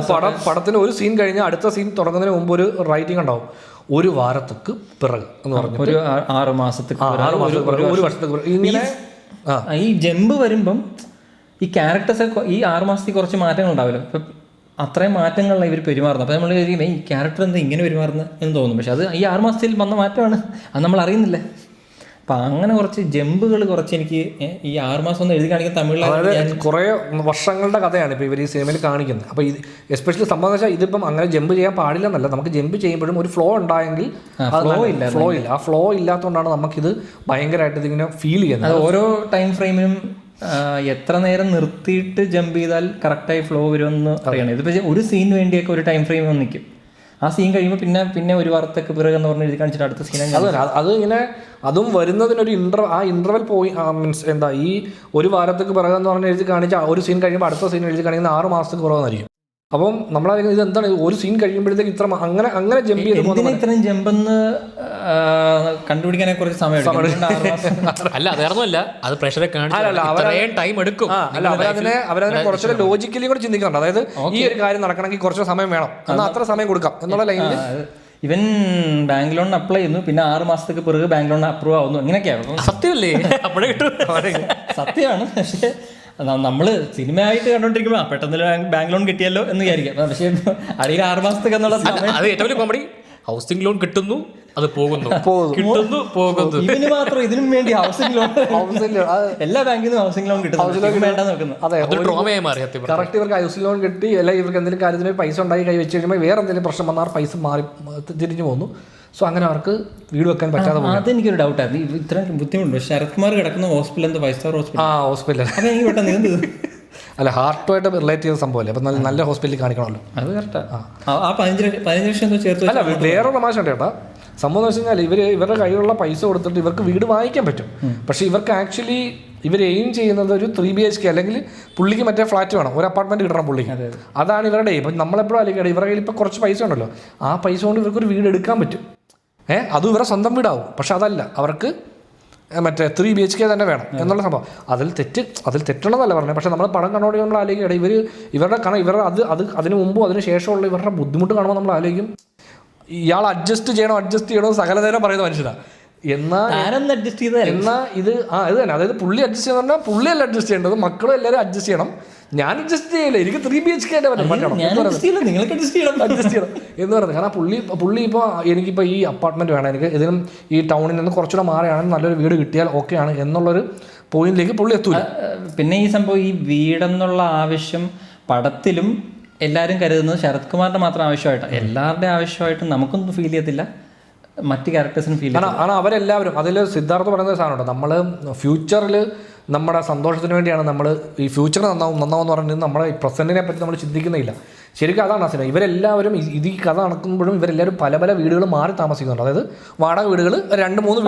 പടത്തിന് ഒരു സീൻ കഴിഞ്ഞാൽ അടുത്ത സീൻ തുടങ്ങുന്നതിന് മുമ്പ് ഒരു റൈറ്റിംഗ് ഉണ്ടാവും, ഒരു വാരത്തേക്ക് പിറക് എന്ന് പറഞ്ഞു, ഒരു 6 മാസത്തേക്ക്, ഒരു വർഷത്തേക്ക് ഇങ്ങനെ. ഈ ജമ്പ് വരുമ്പം ഈ ക്യാരക്ടേഴ്സ് ഈ 6 മാസത്തിൽ കുറച്ച് മാറ്റങ്ങൾ ഉണ്ടാവില്ല. ഇപ്പം അത്രയും മാറ്റങ്ങളിലാണ് ഇവർ പെരുമാറുന്നത്. അപ്പോൾ നമ്മൾ ഈ ക്യാരക്ടർ എന്താ ഇങ്ങനെ പെരുമാറുന്നത് എന്ന് തോന്നും. പക്ഷെ അത് ഈ 6 മാസത്തിൽ വന്ന മാറ്റമാണ്, അത് നമ്മൾ അറിയുന്നില്ല. അപ്പം അങ്ങനെ കുറച്ച് ജമ്പുകൾ കുറച്ച് എനിക്ക് ഈ 6 മാസം ഒന്ന് എഴുതി കാണിക്കുന്ന തമിഴിൽ കുറേ വർഷങ്ങളുടെ കഥയാണ് ഇപ്പോൾ ഇവർ ഈ സിനിമയിൽ കാണിക്കുന്നത്. അപ്പോൾ ഇത് എസ്പെഷ്യലി സംഭവം വെച്ചാൽ ഇതിപ്പം അങ്ങനെ ജമ്പ് ചെയ്യാൻ പാടില്ലെന്നല്ല, നമുക്ക് ജമ്പ് ചെയ്യുമ്പോഴും ഒരു ഫ്ലോ ഉണ്ടായെങ്കിൽ ഫ്ലോ ഇല്ല. ആ ഫ്ലോ ഇല്ലാത്തതുകൊണ്ടാണ് നമുക്കിത് ഭയങ്കരമായിട്ട് ഇതിങ്ങനെ ഫീൽ ചെയ്യുന്നത്. ഓരോ ടൈം ഫ്രെയിമിനും എത്ര നേരം നിർത്തിയിട്ട് ജമ്പ് ചെയ്താൽ കറക്റ്റായി ഫ്ലോ വരുമെന്ന് അറിയണം. ഇതിപ്പോൾ ഒരു സീന് വേണ്ടിയൊക്കെ ഒരു ടൈം ഫ്രെയിം നിൽക്കും. ആ സീൻ കഴിയുമ്പോൾ പിന്നെ ഒരു വാരത്തേക്ക് പിറകെന്ന് പറഞ്ഞ് എഴുതി കാണിച്ചിട്ട് അടുത്ത സീൻ അത് ഇങ്ങനെ അതും വരുന്നതിനൊരു ഇൻ്റർവൽ പോയി മീൻസ് എന്താ ഈ ഒരു വാരത്തേക്ക് പിറകെന്ന് പറഞ്ഞ് എഴുതി കാണിച്ചാൽ ഒരു സീൻ കഴിയുമ്പോൾ അടുത്ത സീൻ എഴുതി കാണിക്കുന്ന 6 മാസത്തേക്ക് പുറകെന്നായിരിക്കും. അപ്പം നമ്മളറിയുന്നത് ഇത് എന്താണ് ഒരു സീൻ കഴിയുമ്പോഴത്തേക്ക് ഇത്ര അങ്ങനെ ജമ്പ് ചെയ്ത് ഇത്രയും ജമ്പെന്ന് കണ്ടുപിടിക്കാനെ കുറച്ച് സമയം അല്ല അതേറൊന്നുമല്ല, അത് പ്രഷറെ ടൈം എടുക്കും. അല്ല അവരതിനെ കുറച്ചുകൂടെ ലോജിക്കലി കൂടെ ചിന്തിക്കുന്നുണ്ട്. അതായത് ഈ ഒരു കാര്യം നടക്കണമെങ്കിൽ കുറച്ച് സമയം വേണം, എന്നാൽ അത്ര സമയം കൊടുക്കാം എന്നുള്ള ലൈനിൽ ഇവൻ ബാങ്ക് ലോണിന് അപ്ലൈ ചെയ്യുന്നു, പിന്നെ 6 മാസത്തേക്ക് പിറകെ ബാങ്ക് ലോണിന് അപ്രൂവ് ആവുന്നു. അങ്ങനെയൊക്കെയാണ്. സത്യമല്ലേ? അപ്പോഴേ കിട്ടും. സത്യമാണ്. പക്ഷേ നമ്മൾ സിനിമയായിട്ട് കണ്ടോണ്ടിരിക്കുമ്പോൾ പെട്ടെന്ന് ബാങ്ക് ലോൺ കിട്ടിയല്ലോ എന്ന് വിചാരിക്കാം. പക്ഷേ അടിയിൽ 6 മാസത്തേക്ക് എന്നുള്ള അത് ഏറ്റവും വലിയ കോമഡി, ഹൗസിംഗ് ലോൺ കിട്ടുന്നു, അത് പോകുന്നു. ഇതിന് മാത്രം ഇതിനും വേണ്ടി ഹൗസിംഗ് ലോൺ എല്ലാ ബാങ്കിൽ നിന്നും ഹൗസിംഗ് ലോൺ കിട്ടുന്നു. കറക്റ്റ് ഇവർക്ക് ഹൗസിംഗ് ലോൺ കിട്ടി, അല്ലെങ്കിൽ ഇവർക്ക് എന്തെങ്കിലും കാര്യത്തിന് പൈസ ഉണ്ടായി കൈ വെച്ച് കഴിയുമ്പോൾ വേറെ എന്തെങ്കിലും പ്രശ്നം വന്നാൽ പൈസ മാറി തിരിഞ്ഞു പോകുന്നു. സോ അങ്ങനെ അവർക്ക് വീട് വെക്കാൻ പറ്റാതെ പോകും. അതെനിക്കൊരു ഡൗട്ടായിരുന്നു. ഇത്രയും ബുദ്ധിമുട്ടുണ്ട്. ശരത് കുമാർ കിടക്കുന്ന ഹോസ്പിറ്റൽ എന്താ 5 സ്റ്റാർ ഹോസ്പിറ്റൽ? ഹോസ്പിറ്റൽ അത് എനിക്ക് പെട്ടെന്ന് അല്ല ഹാർട്ടുമായിട്ട് റിലേറ്റ് ചെയ്ത സംഭവമല്ലേ, അപ്പം നല്ല ഹോസ്പിറ്റലിൽ കാണിക്കണമല്ലോ. അത് കറക്റ്റാണ്. ആ 15 ലക്ഷം എന്തോ ചേർത്ത്. അല്ല വേറെ തമാശ ഉണ്ട് ചേട്ടാ. സംഭവം എന്ന് വെച്ച് കഴിഞ്ഞാൽ ഇവരുടെ കയ്യിലുള്ള പൈസ കൊടുത്തിട്ട് ഇവർക്ക് വീട് വാങ്ങിക്കാൻ പറ്റും. പക്ഷേ ഇവർക്ക് ആക്ച്വലി ഇവർ എയിം ചെയ്യുന്നത് ഒരു 3 BHK അല്ലെങ്കിൽ പുള്ളിക്ക് മറ്റേ ഫ്ലാറ്റ് വേണം, ഒരു അപ്പാർട്ട്മെന്റ് കിട്ടണം പുള്ളിക്ക്. അതാണ് ഇവരുടെ. ഇപ്പം നമ്മളെപ്പോഴും അല്ലെങ്കിൽ ഇവരുടെ കയ്യിൽ ഇപ്പോൾ കുറച്ച് പൈസ ഉണ്ടല്ലോ, ആ പൈസ കൊണ്ട് ഇവർക്കൊരു വീട് എടുക്കാൻ പറ്റും. അതും ഇവരുടെ സ്വന്തം വീടാവും. പക്ഷെ അതല്ല, അവർക്ക് മറ്റേ 3 BHK തന്നെ വേണം എന്നുള്ള സംഭവം. അതിൽ തെറ്റണമെന്നല്ല പറഞ്ഞത്. പക്ഷെ നമ്മൾ പടം കണ്ടോടെ നമ്മൾ ആലോചിക്കണം, ഇവരുടെ അതിന് മുമ്പും അതിന് ശേഷമുള്ള ഇവരുടെ ബുദ്ധിമുട്ട് കാണുമ്പോൾ നമ്മൾ ആലോചിക്കും, ഇയാൾ അഡ്ജസ്റ്റ് ചെയ്യണോ സകലനേരം പറയുന്ന മനുഷ്യനാണ്. എന്നാൽ ഇത് ഇത് തന്നെ, അതായത് പുള്ളി അഡ്ജസ്റ്റ് ചെയ്യുന്ന പറഞ്ഞാൽ പുള്ളിയല്ല അഡ്ജസ്റ്റ് ചെയ്യേണ്ടത്, മക്കളും എല്ലാവരും അഡ്ജസ്റ്റ് ചെയ്യണം. ഞാൻ അഡ്ജസ്റ്റ് ചെയ്യില്ല, എനിക്ക് 3 BHK പറ്റണം അഡ്ജസ്റ്റ് ചെയ്യണം എന്ന് പറയുന്നത്. കാരണം പുള്ളി ഇപ്പോൾ എനിക്കിപ്പോൾ ഈ അപ്പാർട്ട്മെന്റ് വേണം, എനിക്ക് ഇതിനും ഈ ടൗണിൽ നിന്ന് കുറച്ചുകൂടെ മാറിയാണെങ്കിൽ നല്ലൊരു വീട് കിട്ടിയാൽ ഓക്കെയാണ് എന്നുള്ളൊരു പോയിന്റിലേക്ക് പുള്ളി എത്തൂല. പിന്നെ ഈ സംഭവം ഈ വീടെന്നുള്ള ആവശ്യം പടത്തിലും എല്ലാവരും കരുതുന്നത് ശരത് കുമാറിന്റെ മാത്രം ആവശ്യമായിട്ടാണ്. എല്ലാവരുടെയും ആവശ്യമായിട്ട് നമുക്കൊന്നും ഫീൽ ചെയ്യത്തില്ല, മറ്റ് ക്യാരക്ടേഴ്സിനും ഫീൽ ചെയ്യും. ആണ് അവരെല്ലാവരും. അതിൽ സിദ്ധാർത്ഥ പറയുന്ന സാധനമുണ്ട്, നമ്മൾ ഫ്യൂച്ചറിൽ നമ്മുടെ സന്തോഷത്തിന് വേണ്ടിയാണ് നമ്മൾ ഈ ഫ്യൂച്ചർ നന്നാവും പറഞ്ഞത്, നമ്മുടെ ഈ പ്രസൻറ്റിനെ പറ്റി നമ്മൾ ചിന്തിക്കുന്നില്ല. ശരിക്കും അതാണ് ആ സിനിമ. ഇവരെല്ലാവരും ഇത് ഈ കഥ നടക്കുമ്പോഴും ഇവരെല്ലാവരും പല വീടുകൾ മാറി താമസിക്കുന്നുണ്ട്. അതായത് വാടക വീടുകൾ 2-3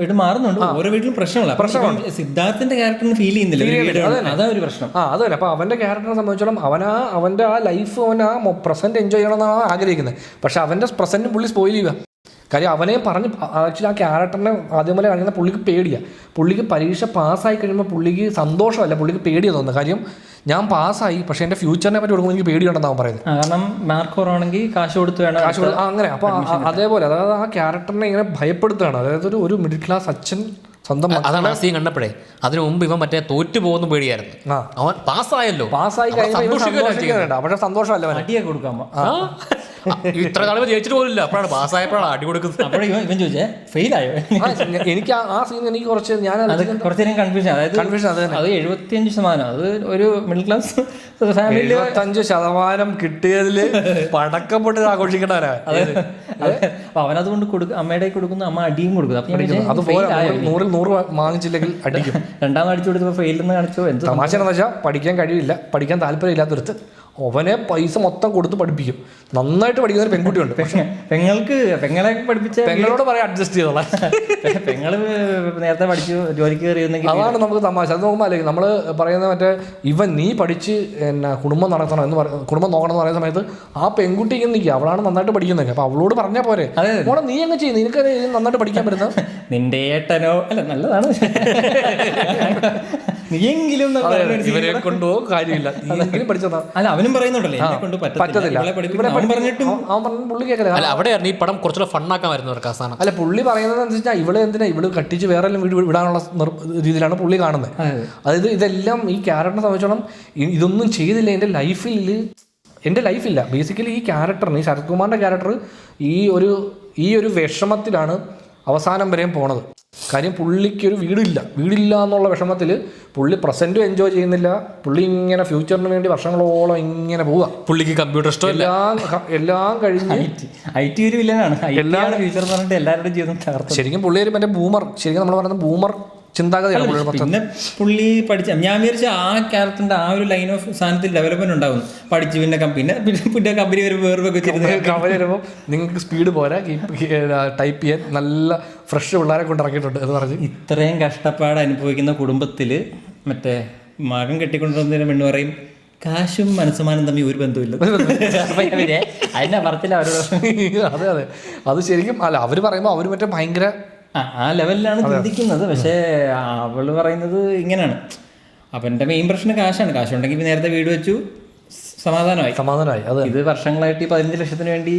വീട് മാറുന്നുണ്ട്. ഓരോ വീട്ടിലും പ്രശ്നമാണ്. സിദ്ധാർത്ഥിന്റെ ക്യാരക്ടറിന് ഫീൽ ചെയ്യുന്നില്ല, അതാ ഒരു പ്രശ്നം. അത് തന്നെ. അപ്പോൾ അവൻ്റെ ക്യാരക്ടറിനെ സംബന്ധിച്ചോളം അവൻ്റെ ആ ലൈഫ് അവൻ ആ പ്രസൻറ്റ് എൻജോയ് ചെയ്യണമെന്നാണ് ആഗ്രഹിക്കുന്നത്. പക്ഷെ അവൻ്റെ പ്രസൻറ്റും പുള്ളി സ്പോയിൽ ചെയ്യുക. കാര്യം അവനെ പറഞ്ഞ് ആക്ച്വലി ആ ക്യാരക്ടറിനെ ആദ്യം പോലെ കാണിക്കുന്ന പുള്ളിക്ക് പേടിയാണ്. പുള്ളിക്ക് പരീക്ഷ പാസ്സായി കഴിയുമ്പോൾ പുള്ളിക്ക് സന്തോഷമല്ല, പുള്ളിക്ക് പേടിയാണ് തോന്നുന്നത്. കാര്യം ഞാൻ പാസ്സായി, പക്ഷേ എൻ്റെ ഫ്യൂച്ചറിനെ പറ്റി കൊടുക്കുമ്പോൾ എനിക്ക് പേടിയുണ്ടെന്നാണ് പറയുന്നത്. കാരണം മാർക്ക് കുറവാണെങ്കിൽ കാശ് കൊടുത്ത് വേണം അങ്ങനെ. അപ്പോൾ അതേപോലെ അതായത് ആ ക്യാരക്ടറിനെ ഇങ്ങനെ ഭയപ്പെടുത്തുകയാണ്. അതായത് ഒരു മിഡിൽ ക്ലാസ് അച്ഛൻ സ്വന്തം. അതാണ് ആ സീൻ കണ്ടപ്പോഴേ. അതിനു മുമ്പ് ഇവൻ മറ്റേ തോറ്റു പോകുന്ന പേടിയായിരുന്നു. അവൻ പാസ്സായി കഴിഞ്ഞാൽ പക്ഷെ സന്തോഷമല്ല, അടിയെ കൊടുക്കാൻ ഇത്ര കാലം ജയിച്ചിട്ട് പോലില്ല, അപ്പോഴാണ് പാസ്സായപ്പോഴാണ് അടി കൊടുക്കുന്നത്. അപ്പോഴും ഇവൻ ചോദിച്ചേ ഫെയിൽ ആയോ. എനിക്ക് ആ സീൻ എനിക്ക് കുറച്ച് കുറച്ചേരം കൺഫ്യൂഷൻ. അതായത് അത് 75%. അത് ഒരു മിഡിൽ ക്ലാസ് ഫാമിലി 75% കിട്ടിയതിൽ പടക്കം പൊട്ടി ആഘോഷിക്കണവരാ. അവനതുകൊണ്ട് അമ്മയുടെ കൊടുക്കുന്നു, അമ്മ അടിയും കൊടുക്കുന്നു. അപ്പൊ 100 വാങ്ങിച്ചില്ലെങ്കിൽ അടിക്കും. രണ്ടാമത് അടിച്ചു കൊടുത്തപ്പോൾ ഫെയിൽ എന്ന് കാണിച്ചോ. എന്ത് തമാശ എന്ന് വെച്ചാൽ പഠിക്കാൻ കഴിയില്ല, പഠിക്കാൻ താല്പര്യമില്ലാത്തൊരുത്ത് അവനെ പൈസ മൊത്തം കൊടുത്ത് പഠിപ്പിക്കും. നന്നായിട്ട് പഠിക്കുന്ന ഒരു പെൺകുട്ടിയുണ്ട്. പക്ഷെ പെങ്ങളെ പഠിപ്പിച്ച പെങ്ങളോട് പറയാം അഡ്ജസ്റ്റ് ചെയ്തോളാം. പെങ്ങള് നേരത്തെ പഠിച്ചു ജോലിക്ക് കയറിയെന്നെങ്കിൽ അതാണ് നമുക്ക് തമാശ. അത് നോക്കുമ്പോൾ അല്ലെങ്കിൽ നമ്മൾ പറയുന്നത് മറ്റേ നീ പഠിച്ച് കുടുംബം നടത്തണം എന്ന് കുടുംബം നോക്കണം എന്ന് പറയുന്ന സമയത്ത് ആ പെൺകുട്ടി ഇങ്ങനെ നിൽക്കുക, അവളാണ് നന്നായിട്ട് പഠിക്കുന്നത്. അപ്പോൾ അവളോട് പറഞ്ഞാൽ പോരെ, മോളെ നീ അങ്ങ് ചെയ്യും, നിനക്ക് നന്നായിട്ട് പഠിക്കാൻ പറ്റുന്നത്. നിന്റെ ഏട്ടനോ അല്ല നല്ലതാണ്, നീയെങ്കിലും ഇവരെ കൊണ്ടുപോകും കാര്യമില്ല, നീയെങ്കിലും പഠിച്ചതാ. അല്ല അവനും പറയുന്നുണ്ടല്ലോ എന്നെ കൊണ്ട് പറ്റത്തില്ല. പുള്ളി കേൾക്കില്ല. അല്ല അവിടെയായിരുന്നു ഈ പടം കുറച്ചുകൂടെ ഫണ്ണാക്കാൻ വരുന്നവർക്ക് ആ സാധനം. അല്ല പുള്ളി പറയുന്നത് അനുസരിച്ചാൽ ഇവള് കട്ടിച്ച് വേറെ വീട് വിടാനുള്ള രീതിയിലാണ് പുള്ളി കാണുന്നത്. അതായത് ഇതെല്ലാം ഈ ക്യാരക്ടറിനെ സംബന്ധിച്ചോളം ഇതൊന്നും ചെയ്തില്ല എൻ്റെ ലൈഫില്ല. ബേസിക്കലി ഈ ക്യാരക്ടറിന്, ഈ ശരത് കുമാറിൻ്റെ ക്യാരക്ടർ ഈ ഒരു വിഷമത്തിലാണ് അവസാനം വരെയും പോണത്. കാര്യം പുള്ളിക്കൊരു വീടില്ല എന്നുള്ള വിഷമത്തിൽ പുള്ളി പ്രസൻറ്റും എൻജോയ് ചെയ്യുന്നില്ല. പുള്ളി ഇങ്ങനെ ഫ്യൂച്ചറിന് വേണ്ടി വർഷങ്ങളോളം ഇങ്ങനെ പോവുക. പുള്ളിക്ക് കമ്പ്യൂട്ടർ ഇഷ്ടമല്ല, എല്ലാം കഴിഞ്ഞ് IT ഒരു വില്ലനാണ്. എല്ലാം ഫ്യൂച്ചർ എന്ന് പറഞ്ഞിട്ട് എല്ലാവരുടെയും ജീവിതം തകർത്തു. ശരിക്കും പുള്ളി ഒരു മറ്റേ ശരിക്കും നമ്മൾ പറയുന്നത് ബൂമർ ചിന്താഗതിയാണ്. പിന്നെ പുള്ളി പഠിച്ച ഞാൻ വിചാരിച്ച ആ ക്യാരക്ടറിന്റെ ആ ഒരു ലൈൻ ഓഫ് സാധനത്തിൽ ഡെവലപ്മെന്റ് ഉണ്ടാവും. പഠിച്ചു പിന്നെ കമ്പനി വരുമ്പോൾ വരുമ്പോൾ നിങ്ങൾക്ക് സ്പീഡ് പോരാ, ടൈപ്പ് ചെയ്യാൻ നല്ല ഫ്രഷ് പിള്ളേരെ കൊണ്ട് ഇറക്കിയിട്ടുണ്ട് എന്ന് പറഞ്ഞ് ഇത്രയും കഷ്ടപ്പാട് അനുഭവിക്കുന്ന കുടുംബത്തില് മറ്റേ മകൻ കെട്ടിക്കൊണ്ടുവന്നതിന് പെണ്ണ് പറയും കാശും മനസ്സമാനം തമ്മിൽ ഒരു ബന്ധമില്ല. അതിന്റെ പറത്തില്ല അവരോട്. അതെ അത് ശരിക്കും അല്ല. അവർ പറയുമ്പോൾ അവർ മറ്റേ ഭയങ്കര ആ ലെവലിലാണ് ചിന്തിക്കുന്നത്. പക്ഷേ അവള് പറയുന്നത് ഇങ്ങനെയാണ്. അപ്പം എൻ്റെ മെയിൻ പ്രശ്നം കാശാണ്. കാശുണ്ടെങ്കിൽ നേരത്തെ വീട് വെച്ചു, സമാധാനമായി. അത് ഇത് വർഷങ്ങളായിട്ട് 15 ലക്ഷത്തിന് വേണ്ടി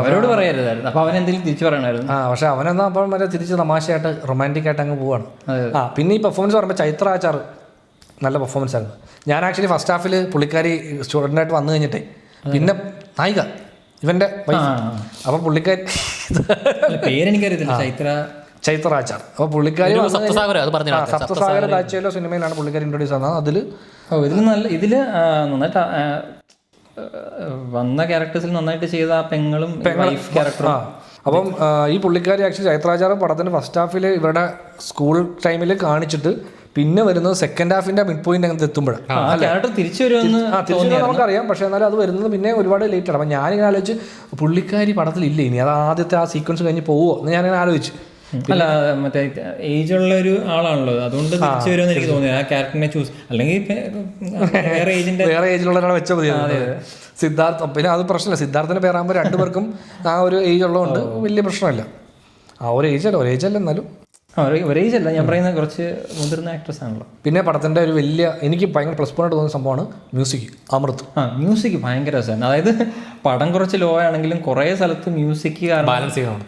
അവരോട് പറയരുതായിരുന്നു. അപ്പൊ അവനെന്തെങ്കിലും തിരിച്ചു പറയണമായിരുന്നു. പക്ഷെ അവനെന്നാ അപ്പോൾ മറ്റേ തിരിച്ച് തമാശയായിട്ട് റൊമാൻറ്റിക് ആയിട്ട് അങ്ങ് പോവാണ്. പിന്നെ ഈ പെർഫോമൻസ് പറയുമ്പോൾ ചൈത്ര ആചാർ നല്ല പെർഫോമൻസ് ആയിരുന്നു. ഞാൻ ആക്ച്വലി ഫസ്റ്റ് ഹാഫിൽ പുള്ളിക്കാരി സ്റ്റുഡൻ്റായിട്ട് വന്നു കഴിഞ്ഞിട്ടേ പിന്നെ നായിക ഇവന്റെ അപ്പൊ പുള്ളിക്കാരി പേരെനിക്കറിയത്തില്ല, ചൈത്ര ആചാർ. അപ്പൊ പുള്ളിക്കാരി സപ്തസാഗര ദാച്ചയിലോ സിനിമയിലാണ് പുള്ളിക്കാരി ഇൻട്രൊഡ്യൂസ് ആകുന്നത്. ഇതില് നന്നായിട്ട് വന്ന ക്യാരക്ടേഴ്സിൽ നന്നായിട്ട് ചെയ്ത ആ പെങ്ങളും ക്യാരക്ടറും. അപ്പം ഈ പുള്ളിക്കാരി ആക്ച്വലി ചൈത്ര ആചാർ പടത്തിന്റെ ഫസ്റ്റ് ഹാഫിൽ ഇവരുടെ സ്കൂൾ ടൈമിൽ കാണിച്ചിട്ട് പിന്നെ വരുന്നത് സെക്കൻഡ് ഹാഫിന്റെ മിഡ് പോയിന്റ് അങ്ങനത്തെ എത്തുമ്പോഴാണ്. ക്യാരക്ടർ തിരിച്ചു വരുമെന്ന് തിരിച്ചു നമുക്കറിയാം, പക്ഷെ എന്നാലും അത് വരുന്നത് പിന്നെ ഒരുപാട് ലേറ്റ് ആണ്. അപ്പം ഞാനിങ്ങനെ ആലോചിച്ച് പുള്ളിക്കാരി പടത്തിലില്ല ഇനി, അത് ആദ്യത്തെ ആ സീക്വൻസ് കഴിഞ്ഞ് പോവുമോ എന്ന് ഞാനിങ്ങനെ ആലോചിച്ചു. അല്ല മറ്റേ ഏജ് ഉള്ള ഒരു ആളാണല്ലോ, അതുകൊണ്ട് തിരിച്ചു വരുമെന്ന് എനിക്ക് തോന്നി ആ ക്യാരക്ടറിനെ ചൂസ്. അല്ലെങ്കിൽ വേറെ ഏജിലുള്ള ഒരാളെ വെച്ചാൽ മതി. സിദ്ധാർത്ഥ പിന്നെ അത് പ്രശ്നമില്ല, സിദ്ധാർത്ഥിന്റെ പേരാകുമ്പോൾ രണ്ടുപേർക്കും ആ ഒരു ഏജ് ഉള്ളതുകൊണ്ട് വലിയ പ്രശ്നമില്ല. ആ ഒരു ഏജല്ല എന്നാലും ഒരേ ഏജ് അല്ല ഞാൻ പറയുന്നത്, കുറച്ച് മുതിർന്ന ആക്ട്രസ് ആണല്ലോ. പിന്നെ പടത്തിന്റെ ഒരു വലിയ എനിക്ക് ഭയങ്കര പ്ലസ് പോയിന്റ് തോന്നുന്ന സംഭവമാണ് മ്യൂസിക്. അമൃത് മ്യൂസിക് ഭയങ്കര രസമാണ്. അതായത് പടം കുറച്ച് ലോ ആണെങ്കിലും കുറേ സ്ഥലത്ത് മ്യൂസിക് ബാലൻസ് ചെയ്യണം.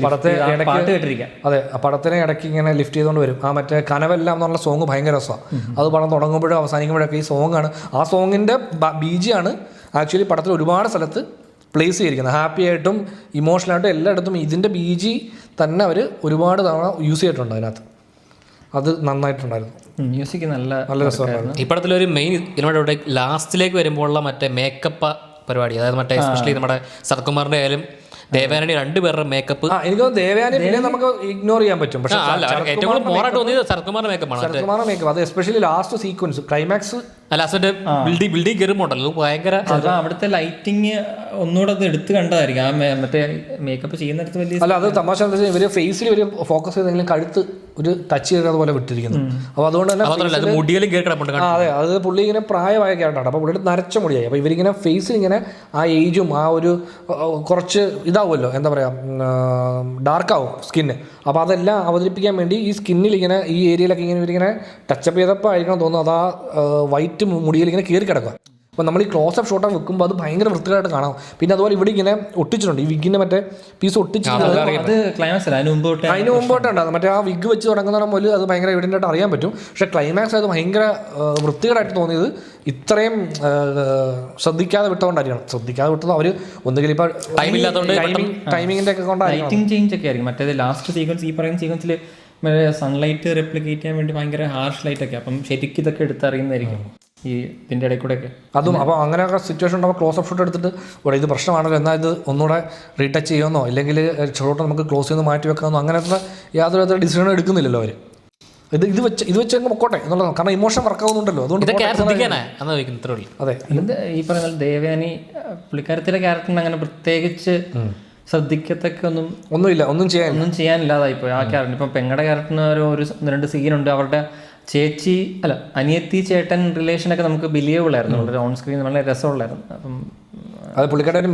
പടത്തെ പാട്ട് കേട്ടിരിക്കാം. അതെ, പടത്തിനെ ഇടയ്ക്ക് ഇങ്ങനെ ലിഫ്റ്റ് ചെയ്തുകൊണ്ട് വരും. ആ മറ്റേ കനവെല്ലാം എന്നുള്ള സോങ് ഭയങ്കര രസമാണ്. അത് പടം തുടങ്ങുമ്പോഴും അവസാനിക്കുമ്പോഴൊക്കെ ഈ സോങ്ങാണ്, ആ സോങ്ങിന്റെ ബീജിയാണ് ആക്ച്വലി പടത്തിൽ ഒരുപാട് സ്ഥലത്ത് പ്ലേസ് ചെയ്തിരിക്കുന്നത്. ഹാപ്പി ആയിട്ടും ഇമോഷണലായിട്ടും എല്ലായിടത്തും ഇതിൻ്റെ ബീജി തന്നെ അവർ ഒരുപാട് തവണ യൂസ് ചെയ്തിട്ടുണ്ട് അതിനകത്ത്. അത് നന്നായിട്ടുണ്ടായിരുന്നു. മ്യൂസിക് നല്ല രസമായിരുന്നു. ഈ പടത്തിലൊരു മെയിൻ ഇതിനോട് ലാസ്റ്റിലേക്ക് വരുമ്പോഴുള്ള മറ്റേ മേക്കപ്പ് പരിപാടി, അതായത് മറ്റേ എസ്പെഷ്യലി നമ്മുടെ സരത്കുമാറിന്റെ ആയാലും ദേവയാനി രണ്ടുപേരുടെ മേക്കപ്പ്. എനിക്ക് ദേവയാനി പിന്നെ നമുക്ക് ഇഗ്നോർ ചെയ്യാൻ പറ്റും, പക്ഷേ ഏറ്റവും കൂടുതൽ മോറായിട്ട് തോന്നിയത് സരത്കുമാറിന്റെ മേക്കപ്പാണ്. സരത്കുമാറിന്റെ മേക്കപ്പ് അത് especially last sequence climax last building കയറുമ്പോണ്ടല്ലോ ഭയങ്കര. അവിടുത്തെ ലൈറ്റിങ് ഒന്നുകൂടെ അത് എടുത്ത് കണ്ടതായിരിക്കും ആ മറ്റേ മേക്കപ്പ് ചെയ്യുന്നിടത്ത് വലിയ. അല്ല അത് തമാശ എന്താ വെച്ചാൽ ഇവര് ഫേസിൽ ഒരു ഫോക്കസ് ചെയ്തെങ്കിലും കഴുത്ത് ഒരു ടച്ച് ചെയ്തത് പോലെ വിട്ടിരിക്കുന്നു. അപ്പോൾ അതുകൊണ്ട് തന്നെ മുടിയിലും കേൾക്കണം. അതെ, അത് പുള്ളി ഇങ്ങനെ പ്രായമായ ക്യാരക്ടറാണ്. അപ്പോൾ പുള്ളിയുടെ നരച്ച മുടിയായി. അപ്പോൾ ഇവരിങ്ങനെ ഫേസിൽ ഇങ്ങനെ ആ ഏജും ആ ഒരു കുറച്ച് ഇതാവുമല്ലോ, എന്താ പറയുക, ഡാർക്കാവും സ്കിന്ന്. അപ്പോൾ അതെല്ലാം അവതരിപ്പിക്കാൻ വേണ്ടി ഈ സ്കിന്നിൽ ഇങ്ങനെ ഈ ഏരിയയിലൊക്കെ ഇങ്ങനെ ഇവരിങ്ങനെ ടച്ചപ്പ് ചെയ്തപ്പോൾ ആയിരിക്കണം തോന്നുന്നു അത് ആ വൈറ്റ് മുടിയിൽ ഇങ്ങനെ കയറി കിടക്കുക. അപ്പോൾ നമ്മൾ ഈ ക്ലോസപ്പ് ഷോട്ടൊക്കെ വെക്കുമ്പോൾ അത് ഭയങ്കര വൃത്തിയായിട്ട് കാണാം. പിന്നെ അതുപോലെ ഇവിടെ ഇങ്ങനെ ഒട്ടിച്ചിട്ടുണ്ട്, ഈ വിഗിൻ്റെ മറ്റേ പീസ് ഒട്ടിച്ചിട്ടുണ്ട്. അതിന് മുമ്പോട്ടുണ്ട് മറ്റേ ആ വിഗ് വെച്ച് തുടങ്ങുന്ന മുതൽ അത് ഭയങ്കര എവിഡൻ്റ് ആയിട്ട് അറിയാൻ പറ്റും. പക്ഷേ ക്ലൈമാക്സ് അത് ഭയങ്കര വൃത്തികേടായിട്ട് തോന്നിയത് ഇത്രയും ശ്രദ്ധിക്കാതെ വിട്ടുകൊണ്ടായിരിക്കണം. ശ്രദ്ധിക്കാതെ വിട്ടത് അവർ ഒന്നുകിൽ ഇപ്പോൾ ടൈമിങ്ങിൻ്റെ ഒക്കെ കൊണ്ടായിരിക്കും. ലൈറ്റിംഗ് ചേഞ്ച് ഒക്കെ ആയിരിക്കും. മറ്റേത് ലാസ്റ്റ് സീക്വൻസ് ഈ പറയുന്ന സീക്വൻസിൽ സൺലൈറ്റ് റെപ്ലിക്കേറ്റ് ചെയ്യാൻ വേണ്ടി ഭയങ്കര ഹാർഷ് ലൈറ്റ് ഒക്കെ, അപ്പം ശരിക്കും ഇതൊക്കെ എടുത്തറിയുന്നതായിരിക്കും ഈ ഇതിൻ്റെ ഇടയിൽ കൂടെ ഒക്കെ. അതും അപ്പോൾ അങ്ങനെയൊക്കെ സിറ്റുവേഷൻ ഉണ്ടാകുമ്പോൾ ക്ലോസ് അപ്പ് ഷോട്ട് എടുത്തിട്ട് ഇവിടെ ഇത് പ്രശ്നമാണല്ലോ, എന്നാൽ ഇത് ഒന്നുകൂടെ റീടച്ച് ചെയ്യുമെന്നോ ഇല്ലെങ്കിൽ ഷോട്ട് നമുക്ക് ക്ലോസ് ചെയ്യുന്ന മാറ്റി വെക്കാമെന്നോ അങ്ങനത്തെ യാതൊരു ഡിസിഷനും എടുക്കുന്നില്ലല്ലോ അവർ. ഇത് വെച്ച് അങ്ങ് പൊക്കോട്ടെ എന്നുള്ളതാണ്. കാരണം ഇമോഷൻ വർക്ക് ആവുന്നുണ്ടല്ലോ, അതുകൊണ്ട് അതെ. ഈ പറയുന്ന ദേവയാനി പുള്ളിക്കാരത്തിലെ ക്യാരക്ടറിന് അങ്ങനെ പ്രത്യേകിച്ച് ശ്രദ്ധിക്കത്തൊക്കെ ഒന്നും ചെയ്യാനില്ലാതായിപ്പോയി ആ ക്യാരക്ടർ. ഇപ്പം പെങ്ങളുടെ ക്യാരക്ടറിന് ഒരു 2 സീനുണ്ട്. അവരുടെ ചേച്ചി അല്ല അനിയത്തി ചേട്ടൻ റിലേഷനൊക്കെ നമുക്ക് ബിലീവബിൾ ആയിരുന്നു, വളരെ ഓൺ സ്ക്രീൻ വളരെ രസമുള്ളായിരുന്നു. അപ്പം അത് പുള്ളിക്കാരുടെ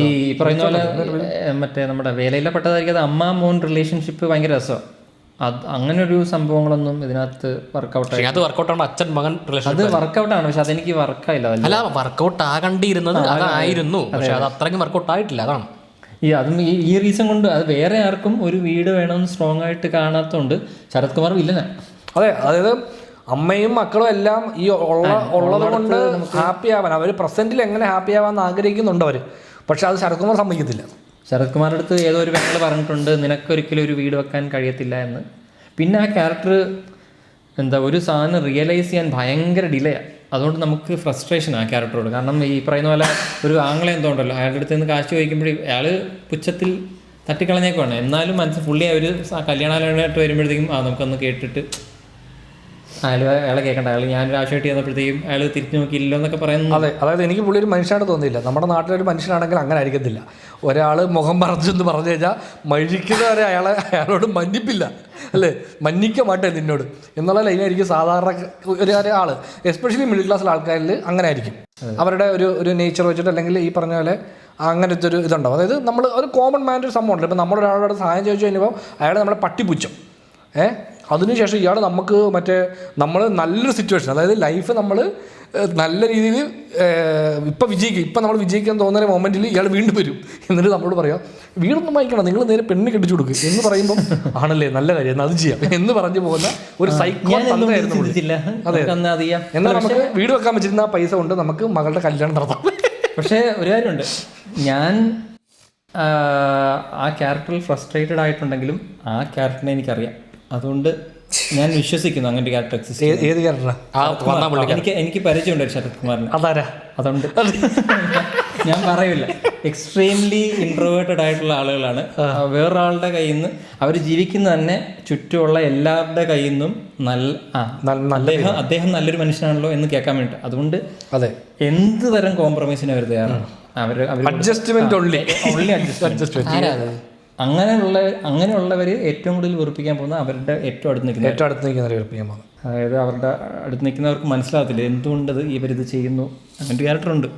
ഈ പറയുന്ന പോലെ മറ്റേ നമ്മുടെ വേലയിലെ പെട്ടതായിരിക്കും അത് അമ്മ മോൻ റിലേഷൻഷിപ്പ് ഭയങ്കര രസമാണ്. അത് അങ്ങനെ ഒരു സംഭവങ്ങളൊന്നും ഇതിനകത്ത് വർക്കൗട്ടാണ്. അച്ഛൻ മകൻ അത് വർക്കൗട്ടാണ്, പക്ഷെ അതെനിക്ക് വർക്കായില്ല. അല്ല വർക്കൗട്ട് ആകണ്ടിരുന്നത് അതായിരുന്നു, പക്ഷെ അത് അത്രയ്ക്കും വർക്കൗട്ട് ആയിട്ടില്ല. അതാണ് അതും ഈ റീസൺ കൊണ്ട് അത് വേറെ ആർക്കും ഒരു വീട് വേണമെന്ന് സ്ട്രോങ് ആയിട്ട് കാണാത്തതുകൊണ്ട് ശരത് കുമാർ വില്ലനാണ്. അതെ, അതായത് അമ്മയും മക്കളും എല്ലാം ഈ ഉള്ളത് കൊണ്ട് ഹാപ്പി ആവാൻ അവർ പ്രസന്റിൽ എങ്ങനെ ഹാപ്പി ആവാൻ ആഗ്രഹിക്കുന്നുണ്ട് അവർ, പക്ഷെ അത് ശരത് കുമാർ സമ്മതിക്കത്തില്ല. ശരത് കുമാറിൻ്റെ അടുത്ത് ഏതോ ഒരു പെങ്ങൾ പറഞ്ഞിട്ടുണ്ട് നിനക്കൊരിക്കലും ഒരു വീട് വെക്കാൻ കഴിയത്തില്ല എന്ന്. പിന്നെ ആ ക്യാരക്ടർ ഒരു സാധനം റിയലൈസ് ചെയ്യാൻ ഭയങ്കര ഡിലേ ആണ്. അതുകൊണ്ട് നമുക്ക് ഫ്രസ്ട്രേഷൻ ആ ക്യാരക്ടറോട്. കാരണം ഈ പറയുന്ന പോലെ ഒരു ആംഗ്ലം എന്തോ ഉണ്ടല്ലോ, അയാളുടെ അടുത്ത് നിന്ന് കാശ് ചോദിക്കുമ്പോഴേ അയാൾ പുച്ഛത്തിൽ തട്ടിക്കളഞ്ഞേക്കുവാണ്. എന്നാലും മനസ്സിൽ ഫുള്ളി ഒരു കല്യാണാലോചനയായിട്ട് വരുമ്പോഴത്തേക്കും നമുക്കൊന്ന് കേട്ടിട്ട് അയാളെ കേൾക്കണ്ട, ഞാനൊരു ആവശ്യമായിട്ട് ചെന്നപ്പോഴത്തേക്കും അയാൾ തിരിച്ചു നോക്കിയില്ലോ എന്നൊക്കെ പറയുന്നത്. അതെ, അതായത് എനിക്ക് പുള്ളി ഒരു മനുഷ്യനായിട്ട് തോന്നിയില്ല. നമ്മുടെ നാട്ടിലൊരു മനുഷ്യനാണെങ്കിൽ അങ്ങനെ ആയിരിക്കത്തില്ല. ഒരാൾ മുഖം പറഞ്ഞെന്ന് പറഞ്ഞു കഴിഞ്ഞാൽ മഴിക്കുന്നവരെ അയാളോട് മന്നിപ്പില്ല, അല്ലേ, മന്നിക്ക മാട്ടെ നിന്നോട് എന്നുള്ള ലൈനായിരിക്കും സാധാരണ ഒരാൾ. എസ്പെഷ്യലി മിഡിൽ ക്ലാസ്സിലെ ആൾക്കാരിൽ അങ്ങനെ ആയിരിക്കും. അവരുടെ ഒരു നേച്ചർ വെച്ചിട്ട് അല്ലെങ്കിൽ ഈ പറഞ്ഞ പോലെ അങ്ങനത്തെ ഒരു ഇതുണ്ടാവും. അതായത് നമ്മൾ ഒരു കോമൺ മാൻ്റെ ഒരു സംഭവം ഉണ്ടല്ലോ. ഇപ്പം നമ്മളൊരാളോട് സഹായം ചോദിച്ചു കഴിഞ്ഞപ്പോൾ അയാൾ നമ്മളെ പട്ടിപ്പുച്ഛം, അതിനുശേഷം ഇയാൾ നമ്മൾ നല്ലൊരു സിറ്റുവേഷൻ, അതായത് ലൈഫ് നമ്മൾ നല്ല രീതിയിൽ ഇപ്പം നമ്മൾ വിജയിക്കാൻ തോന്നുന്ന മൊമെൻറ്റിൽ ഇയാൾ വീണ്ടും വരും. എന്നിട്ട് നമ്മളോട് പറയാം വീടൊന്നും വായിക്കണം, നിങ്ങൾ നേരെ പെണ്ണ് കെട്ടിച്ചു കൊടുക്കും എന്ന് പറയുമ്പോൾ ആണല്ലേ നല്ല കാര്യം, എന്നാൽ അത് ചെയ്യാം എന്ന് പറഞ്ഞു പോകുന്ന ഒരു സൈക്കോ തന്ത്രമായിരുന്നു. അതെ, എന്നാൽ നമുക്ക് വീട് വെക്കാൻ വെച്ചിരുന്ന ആ പൈസ കൊണ്ട് നമുക്ക് മകളുടെ കല്യാണം നടത്താം. പക്ഷേ ഒരു കാര്യമുണ്ട്, ഞാൻ ആ ക്യാരക്ടറിൽ ഫ്രസ്ട്രേറ്റഡ് ആയിട്ടുണ്ടെങ്കിലും ആ ക്യാരക്ടറിനെ എനിക്കറിയാം. അതുകൊണ്ട് ഞാൻ വിശ്വസിക്കുന്നു അങ്ങനെ ഒരു ക്യാരക്ടർ എക്സിസ്റ്റ്. ഏത് ക്യാരക്ടറാണ്? എനിക്ക് പരിചയമുണ്ട് ശരത് കുമാറിന്. അതുകൊണ്ട് ഞാൻ പറയില്ല. എക്സ്ട്രീംലി ഇൻട്രോവേർട്ടഡ് ആയിട്ടുള്ള ആളുകളാണ്. വേറൊരാളുടെ കയ്യിൽ നിന്ന് അവർ ജീവിക്കുന്ന തന്നെ ചുറ്റുമുള്ള എല്ലാവരുടെ കയ്യിൽ നിന്നും അദ്ദേഹം നല്ലൊരു മനുഷ്യനാണല്ലോ എന്ന് കേൾക്കാൻ വേണ്ടി. അതുകൊണ്ട് അതെ, എന്ത് തരം കോംപ്രമൈസിന് അവർ തയ്യാറാണ്. അഡ്ജസ്റ്റ്മെന്റ് ഓൺലി അങ്ങനെയുള്ളവർ ഏറ്റവും കൂടുതൽ വെറുപ്പിക്കാൻ പോകുന്ന അവരുടെ ഏറ്റവും അടുത്ത് നിൽക്കുന്നവരെ വെറുപ്പിക്കാൻ പോകുന്നത്. അതായത് അവരുടെ അടുത്ത് നിൽക്കുന്നവർക്ക് മനസ്സിലാകത്തില്ല എന്തുകൊണ്ട് ഇവരിത് ചെയ്യുന്നു. അങ്ങനെ ഒരു ക്യാരക്ടറുണ്ട്,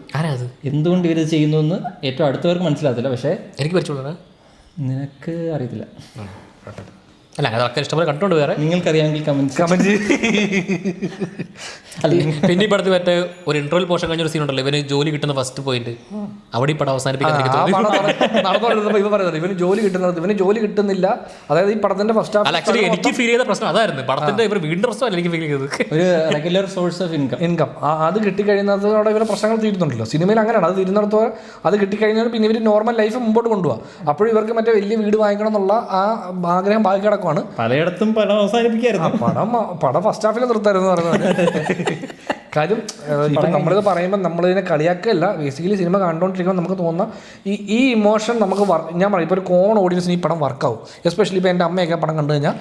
എന്തുകൊണ്ട് ഇവരിത് ചെയ്യുന്നു എന്ന് ഏറ്റവും അടുത്തവർക്ക് മനസ്സിലാകത്തില്ല. പക്ഷേ എനിക്ക് പരിചയമുള്ളത് നിനക്ക് അറിയത്തില്ല. അല്ല, അതൊക്കെ ഇഷ്ടംപോലെ കണ്ടുകൊണ്ട് വേറെ നിങ്ങൾക്കറിയാമെങ്കിൽ കമന്റ്. പിന്നെ ഈ പടത്തിൽ മറ്റേ ഒരു ഇന്റർവൽ പോർഷൻ കഴിഞ്ഞൊരു സീൻ ഉണ്ടല്ലോ, ഇവന് ജോലി കിട്ടുന്ന ഫസ്റ്റ് പോയിന്റ്, അവിടെ ഈ പടം അവസാനിപ്പിക്കാൻ ഇവന് ജോലി കിട്ടുന്നത്, ഇവന് ജോലി കിട്ടുന്നില്ല. അതായത് ഈ പടത്തിന്റെ ഫസ്റ്റ് ഹാഫ് ആക്ച്വലി എനിക്ക് ഫീൽ ചെയ്ത പ്രശ്നം അതായിരുന്നു. പടത്തിന്റെ ഇവർ വീണ്ടും പ്രശ്നമല്ല എനിക്ക് ഫീൽ ചെയ്തത്, ഒരു റെഗുലർ സോഴ്സ് ഓഫ് ഇൻകം അത് കിട്ടിക്കഴിയുന്നതോടെ ഇവരെ പ്രശ്നങ്ങൾ തീരുന്നുണ്ടല്ലോ. സിനിമയിൽ അങ്ങനെയാണ്, അത് തീരുന്നിടത്തോളം അത് കിട്ടിക്കഴിഞ്ഞാൽ പിന്നെ ഇവർ നോർമൽ ലൈഫ് മുമ്പോട്ട് കൊണ്ടുപോകാം. അപ്പോഴും ഇവർക്ക് മറ്റേ വലിയ വീട് വാങ്ങിക്കണം എന്നുള്ള ആ ആഗ്രഹം ബാക്കി കിടക്കും. പലയിടത്തും പടം അവസാനിപ്പിക്കായിരുന്നു. പടം ഫസ്റ്റ് ഹാഫിൽ നിർത്തായിരുന്നു പറഞ്ഞത്. കാര്യം ഇപ്പം നമ്മളിത് പറയുമ്പോൾ നമ്മളിതിനെ കളിയാക്കല്ല. ബേസിക്കലി സിനിമ കണ്ടുകൊണ്ടിരിക്കുമ്പോൾ നമുക്ക് തോന്നുന്ന ഈ ഇമോഷൻ നമുക്ക് ഞാൻ പറയും, ഇപ്പോൾ ഒരു കോമൺ ഓഡിയൻസിന് ഈ പടം വർക്കാവും. എസ്പെഷ്യലി ഇപ്പോൾ എൻ്റെ അമ്മയൊക്കെ പടം കണ്ടു കഴിഞ്ഞാൽ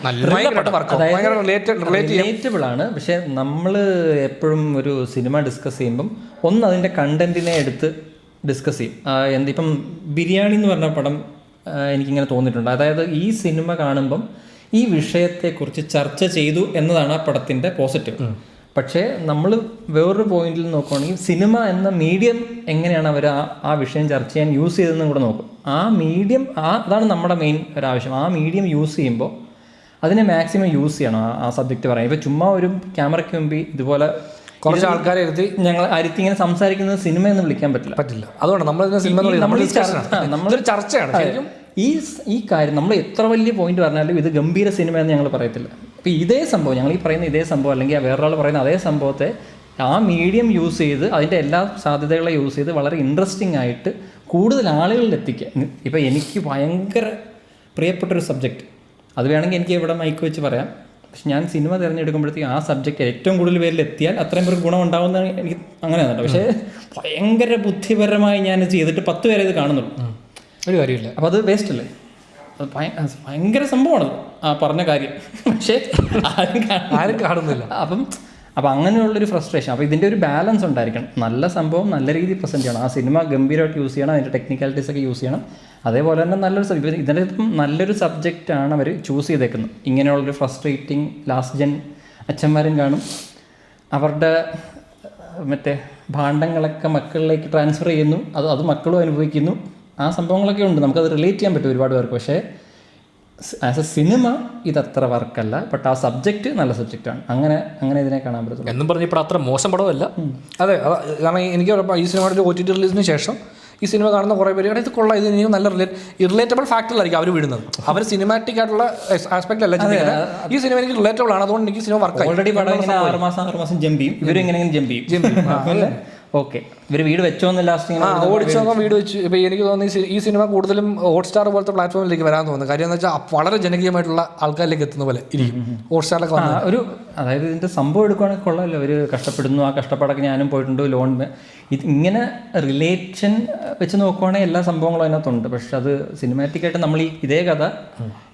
റിലേറ്റബിൾ ആണ്. പക്ഷെ നമ്മൾ എപ്പോഴും ഒരു സിനിമ ഡിസ്കസ് ചെയ്യുമ്പം ഒന്ന് അതിൻ്റെ കണ്ടന്റിനെ എടുത്ത് ഡിസ്കസ് ചെയ്യും. ഇപ്പം ബിരിയാണി എന്ന് പറഞ്ഞ പടം എനിക്കിങ്ങനെ തോന്നിയിട്ടുണ്ട്. അതായത് ഈ സിനിമ കാണുമ്പം ഈ വിഷയത്തെക്കുറിച്ച് ചർച്ച ചെയ്തു എന്നതാണ് ആ പടത്തിൻ്റെ പോസിറ്റീവ്. പക്ഷേ നമ്മൾ വേറൊരു പോയിന്റിൽ നോക്കുകയാണെങ്കിൽ സിനിമ എന്ന മീഡിയം എങ്ങനെയാണ് അവർ ആ വിഷയം ചർച്ച ചെയ്യാൻ യൂസ് ചെയ്തതെന്നും കൂടെ നോക്കും. ആ മീഡിയം അതാണ് നമ്മുടെ മെയിൻ ഒരാവശ്യം. ആ മീഡിയം യൂസ് ചെയ്യുമ്പോൾ അതിനെ മാക്സിമം യൂസ് ചെയ്യണം ആ സബ്ജക്റ്റ് പറയാം. ഇപ്പോൾ ചുമ്മാ ഒരു ക്യാമറയ്ക്ക് മുമ്പിൽ ഇതുപോലെ കുറച്ച് ആൾക്കാരെ ഞങ്ങൾ അരുത്തി ഇങ്ങനെ സംസാരിക്കുന്നത് സിനിമ എന്ന് വിളിക്കാൻ പറ്റില്ല. അതുകൊണ്ട് നമ്മളൊരു ചർച്ചയാണ്. ഈ കാര്യം നമ്മൾ എത്ര വലിയ പോയിന്റ് പറഞ്ഞാലും ഇത് ഗംഭീര സിനിമ എന്ന് ഞങ്ങൾ പറയത്തില്ല. ഇപ്പം ഇതേ സംഭവം, ഞങ്ങൾ ഈ പറയുന്ന ഇതേ സംഭവം അല്ലെങ്കിൽ വേറൊരാൾ പറയുന്ന അതേ സംഭവത്തെ ആ മീഡിയം യൂസ് ചെയ്ത് അതിൻ്റെ എല്ലാ സാധ്യതകളെ യൂസ് ചെയ്ത് വളരെ ഇൻട്രസ്റ്റിംഗ് ആയിട്ട് കൂടുതൽ ആളുകളിൽ എത്തിക്കുക. ഇപ്പം എനിക്ക് ഭയങ്കര പ്രിയപ്പെട്ടൊരു സബ്ജക്റ്റ്, അത് വേണമെങ്കിൽ എനിക്ക് ഇവിടെ മൈക്ക് വെച്ച് പറയാം. പക്ഷെ ഞാൻ സിനിമ തിരഞ്ഞെടുക്കുമ്പോഴത്തേക്കും ആ സബ്ജക്റ്റ് ഏറ്റവും കൂടുതൽ പേരിൽ എത്തിയാൽ അത്രയും പേർക്ക് ഗുണം ഉണ്ടാകുമെന്നാണ് എനിക്ക് അങ്ങനെയാണ്. പക്ഷേ ഭയങ്കര ബുദ്ധിപരമായി ഞാൻ ചെയ്തിട്ട് 10 പേരെ ഇത് കാണുന്നുള്ളൂ, ഒരു കാര്യമില്ല. അപ്പോൾ അത് വേസ്റ്റ് അല്ലേ? അത് ഭയങ്കര സംഭവമാണത് ആ പറഞ്ഞ കാര്യം. പക്ഷേ ആരും കാണുന്നില്ല. അപ്പം അങ്ങനെയുള്ളൊരു ഫ്രസ്ട്രേഷൻ. അപ്പോൾ ഇതിൻ്റെ ഒരു ബാലൻസ് ഉണ്ടായിരിക്കണം. നല്ല സംഭവം നല്ല രീതിയിൽ പ്രസൻറ്റ് ചെയ്യണം, ആ സിനിമ ഗംഭീരമായിട്ട് യൂസ് ചെയ്യണം, അതിൻ്റെ ടെക്നിക്കാലിറ്റീസ് ഒക്കെ യൂസ് ചെയ്യണം. അതേപോലെ തന്നെ ഇതിൻ്റെ നല്ലൊരു സബ്ജക്റ്റാണ് അവർ ചൂസ് ചെയ്തേക്കുന്നത്. ഇങ്ങനെയുള്ളൊരു ഫ്രസ്ട്രേറ്റിംഗ് ലാസ്റ്റ് ജെൻ അച്ഛന്മാരും കാണും, അവരുടെ മറ്റേ ഭാണ്ഡങ്ങളൊക്കെ മക്കളിലേക്ക് ട്രാൻസ്ഫർ ചെയ്യുന്നു, അത് മക്കളും അനുഭവിക്കുന്നു. ആ സംഭവങ്ങളൊക്കെ ഉണ്ട്, നമുക്കത് റിലേറ്റ് ചെയ്യാൻ പറ്റും ഒരുപാട് പേർക്ക്. പക്ഷേ ആസ് എ സിനിമ ഇതത്ര വർക്കല്ല. ബട്ട് ആ സബ്ജക്റ്റ് നല്ല സബ്ജക്റ്റാണ്. അങ്ങനെ ഇതിനെ കാണാൻ പറ്റും എന്നും പറഞ്ഞ് ഇപ്പോൾ അത്ര മോശം പടമല്ല. അതെ, കാരണം എനിക്ക് ഈ സിനിമയുടെ OTT റിലീസിന് ശേഷം ഈ സിനിമ കാണുന്ന കുറേ പേര് ഇത് കൊള്ളാം, ഇത് ഇനിയും നല്ല റിലേറ്റബിൾ ഫാക്ടറിലായിരിക്കും അവർ വിടുന്നത്. അവർ സിനിമാറ്റിക് ആയിട്ടുള്ള ആസ്പെക്ട് അല്ല ചിന്തിക്കുന്നത്. ഈ സിനിമ എനിക്ക് റിലേറ്റബിൾ ആണ്, അതുകൊണ്ട് എനിക്ക് സിനിമ വർക്ക്. ഓൾറെഡി പടം ഇങ്ങനെ 6 മാസം ജമ്പ് ചെയ്യും, ഇവരെങ്ങനെ ജമ്പ് ചെയ്യും. ഓക്കെ, ഇവർ വീട് വെച്ചോന്ന് ലാസ്റ്റ് ഓടിച്ചോ വീട് വെച്ചു. ഇപ്പോൾ എനിക്ക് തോന്നുന്നു ഈ സിനിമ കൂടുതലും ഹോട്ട്സ്റ്റാർ പോലത്തെ പ്ലാറ്റ്ഫോമിലേക്ക് വരാൻ തോന്നുന്നു. കാര്യം എന്ന് വെച്ചാൽ വളരെ ജനകീയമായിട്ടുള്ള ആൾക്കാരിലേക്ക് എത്തുന്ന പോലെ ഇരിക്കും ഹോട്ട്സ്റ്റാറിലൊക്കെ ഒരു. അതായത് ഇതിൻ്റെ സംഭവം എടുക്കുകയാണെങ്കിൽ കൊള്ളാമല്ലോ, അവർ കഷ്ടപ്പെടുന്നു, ആ കഷ്ടപ്പാടൊക്കെ ഞാനും പോയിട്ടുണ്ട്. ലോൺ ഇങ്ങനെ റിലേഷൻ വെച്ച് നോക്കുവാണെങ്കിൽ എല്ലാ സംഭവങ്ങളും അതിനകത്തുണ്ട്. പക്ഷെ അത് സിനിമാറ്റിക്കായിട്ട് നമ്മൾ ഇതേ കഥ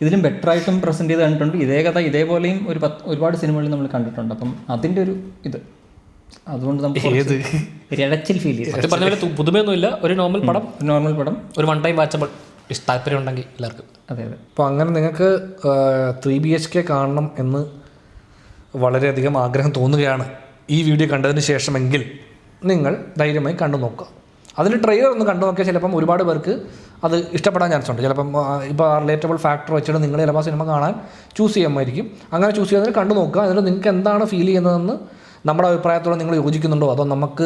ഇതിലും ബെറ്ററായിട്ടും പ്രസൻറ്റ് ചെയ്ത് കണ്ടിട്ടുണ്ട്. ഇതേ കഥ ഇതേപോലെയും ഒരുപാട് സിനിമകളിൽ നമ്മൾ കണ്ടിട്ടുണ്ട്. അപ്പം അതിൻ്റെ ഒരു അതുകൊണ്ട് നമുക്ക് ഇടച്ചിൽ ഫീൽ ചെയ്യും. പുതുമയൊന്നുമില്ല, ഒരു നോർമൽ പടം, ഒരു വൺ ടൈം വാച്ചബിൾ താല്പര്യം ഉണ്ടെങ്കിൽ എല്ലാവർക്കും. അതെ. അപ്പോൾ അങ്ങനെ നിങ്ങൾക്ക് 3 BHK കാണണം എന്ന് വളരെയധികം ആഗ്രഹം തോന്നുകയാണ് ഈ വീഡിയോ കണ്ടതിന് ശേഷമെങ്കിൽ നിങ്ങൾ ധൈര്യമായി കണ്ടു നോക്കുക. അതിൽ ട്രെയിലർ ഒന്ന് കണ്ടു നോക്കിയാൽ ചിലപ്പം ഒരുപാട് പേർക്ക് അത് ഇഷ്ടപ്പെടാൻ ചാൻസ് ഉണ്ട്. ചിലപ്പം ഇപ്പോൾ റിലേറ്റബിൾ ഫാക്ടർ വെച്ചിട്ട് നിങ്ങൾ ചിലപ്പോൾ സിനിമ കാണാൻ ചൂസ് ചെയ്യാമായിരിക്കും. അങ്ങനെ ചൂസ് ചെയ്യുന്നതിന് കണ്ടു നോക്കുക. എന്നിട്ട് നിങ്ങൾക്ക് എന്താണ് ഫീൽ ചെയ്യുന്നതെന്ന് നമ്മുടെ അഭിപ്രായത്തോടെ നിങ്ങൾ യോജിക്കുന്നുണ്ടോ, അതോ നമുക്ക്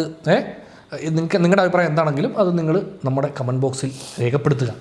നിങ്ങളുടെ അഭിപ്രായം എന്താണെങ്കിലും അത് നിങ്ങൾ നമ്മുടെ കമൻറ്റ് ബോക്സിൽ രേഖപ്പെടുത്തുക.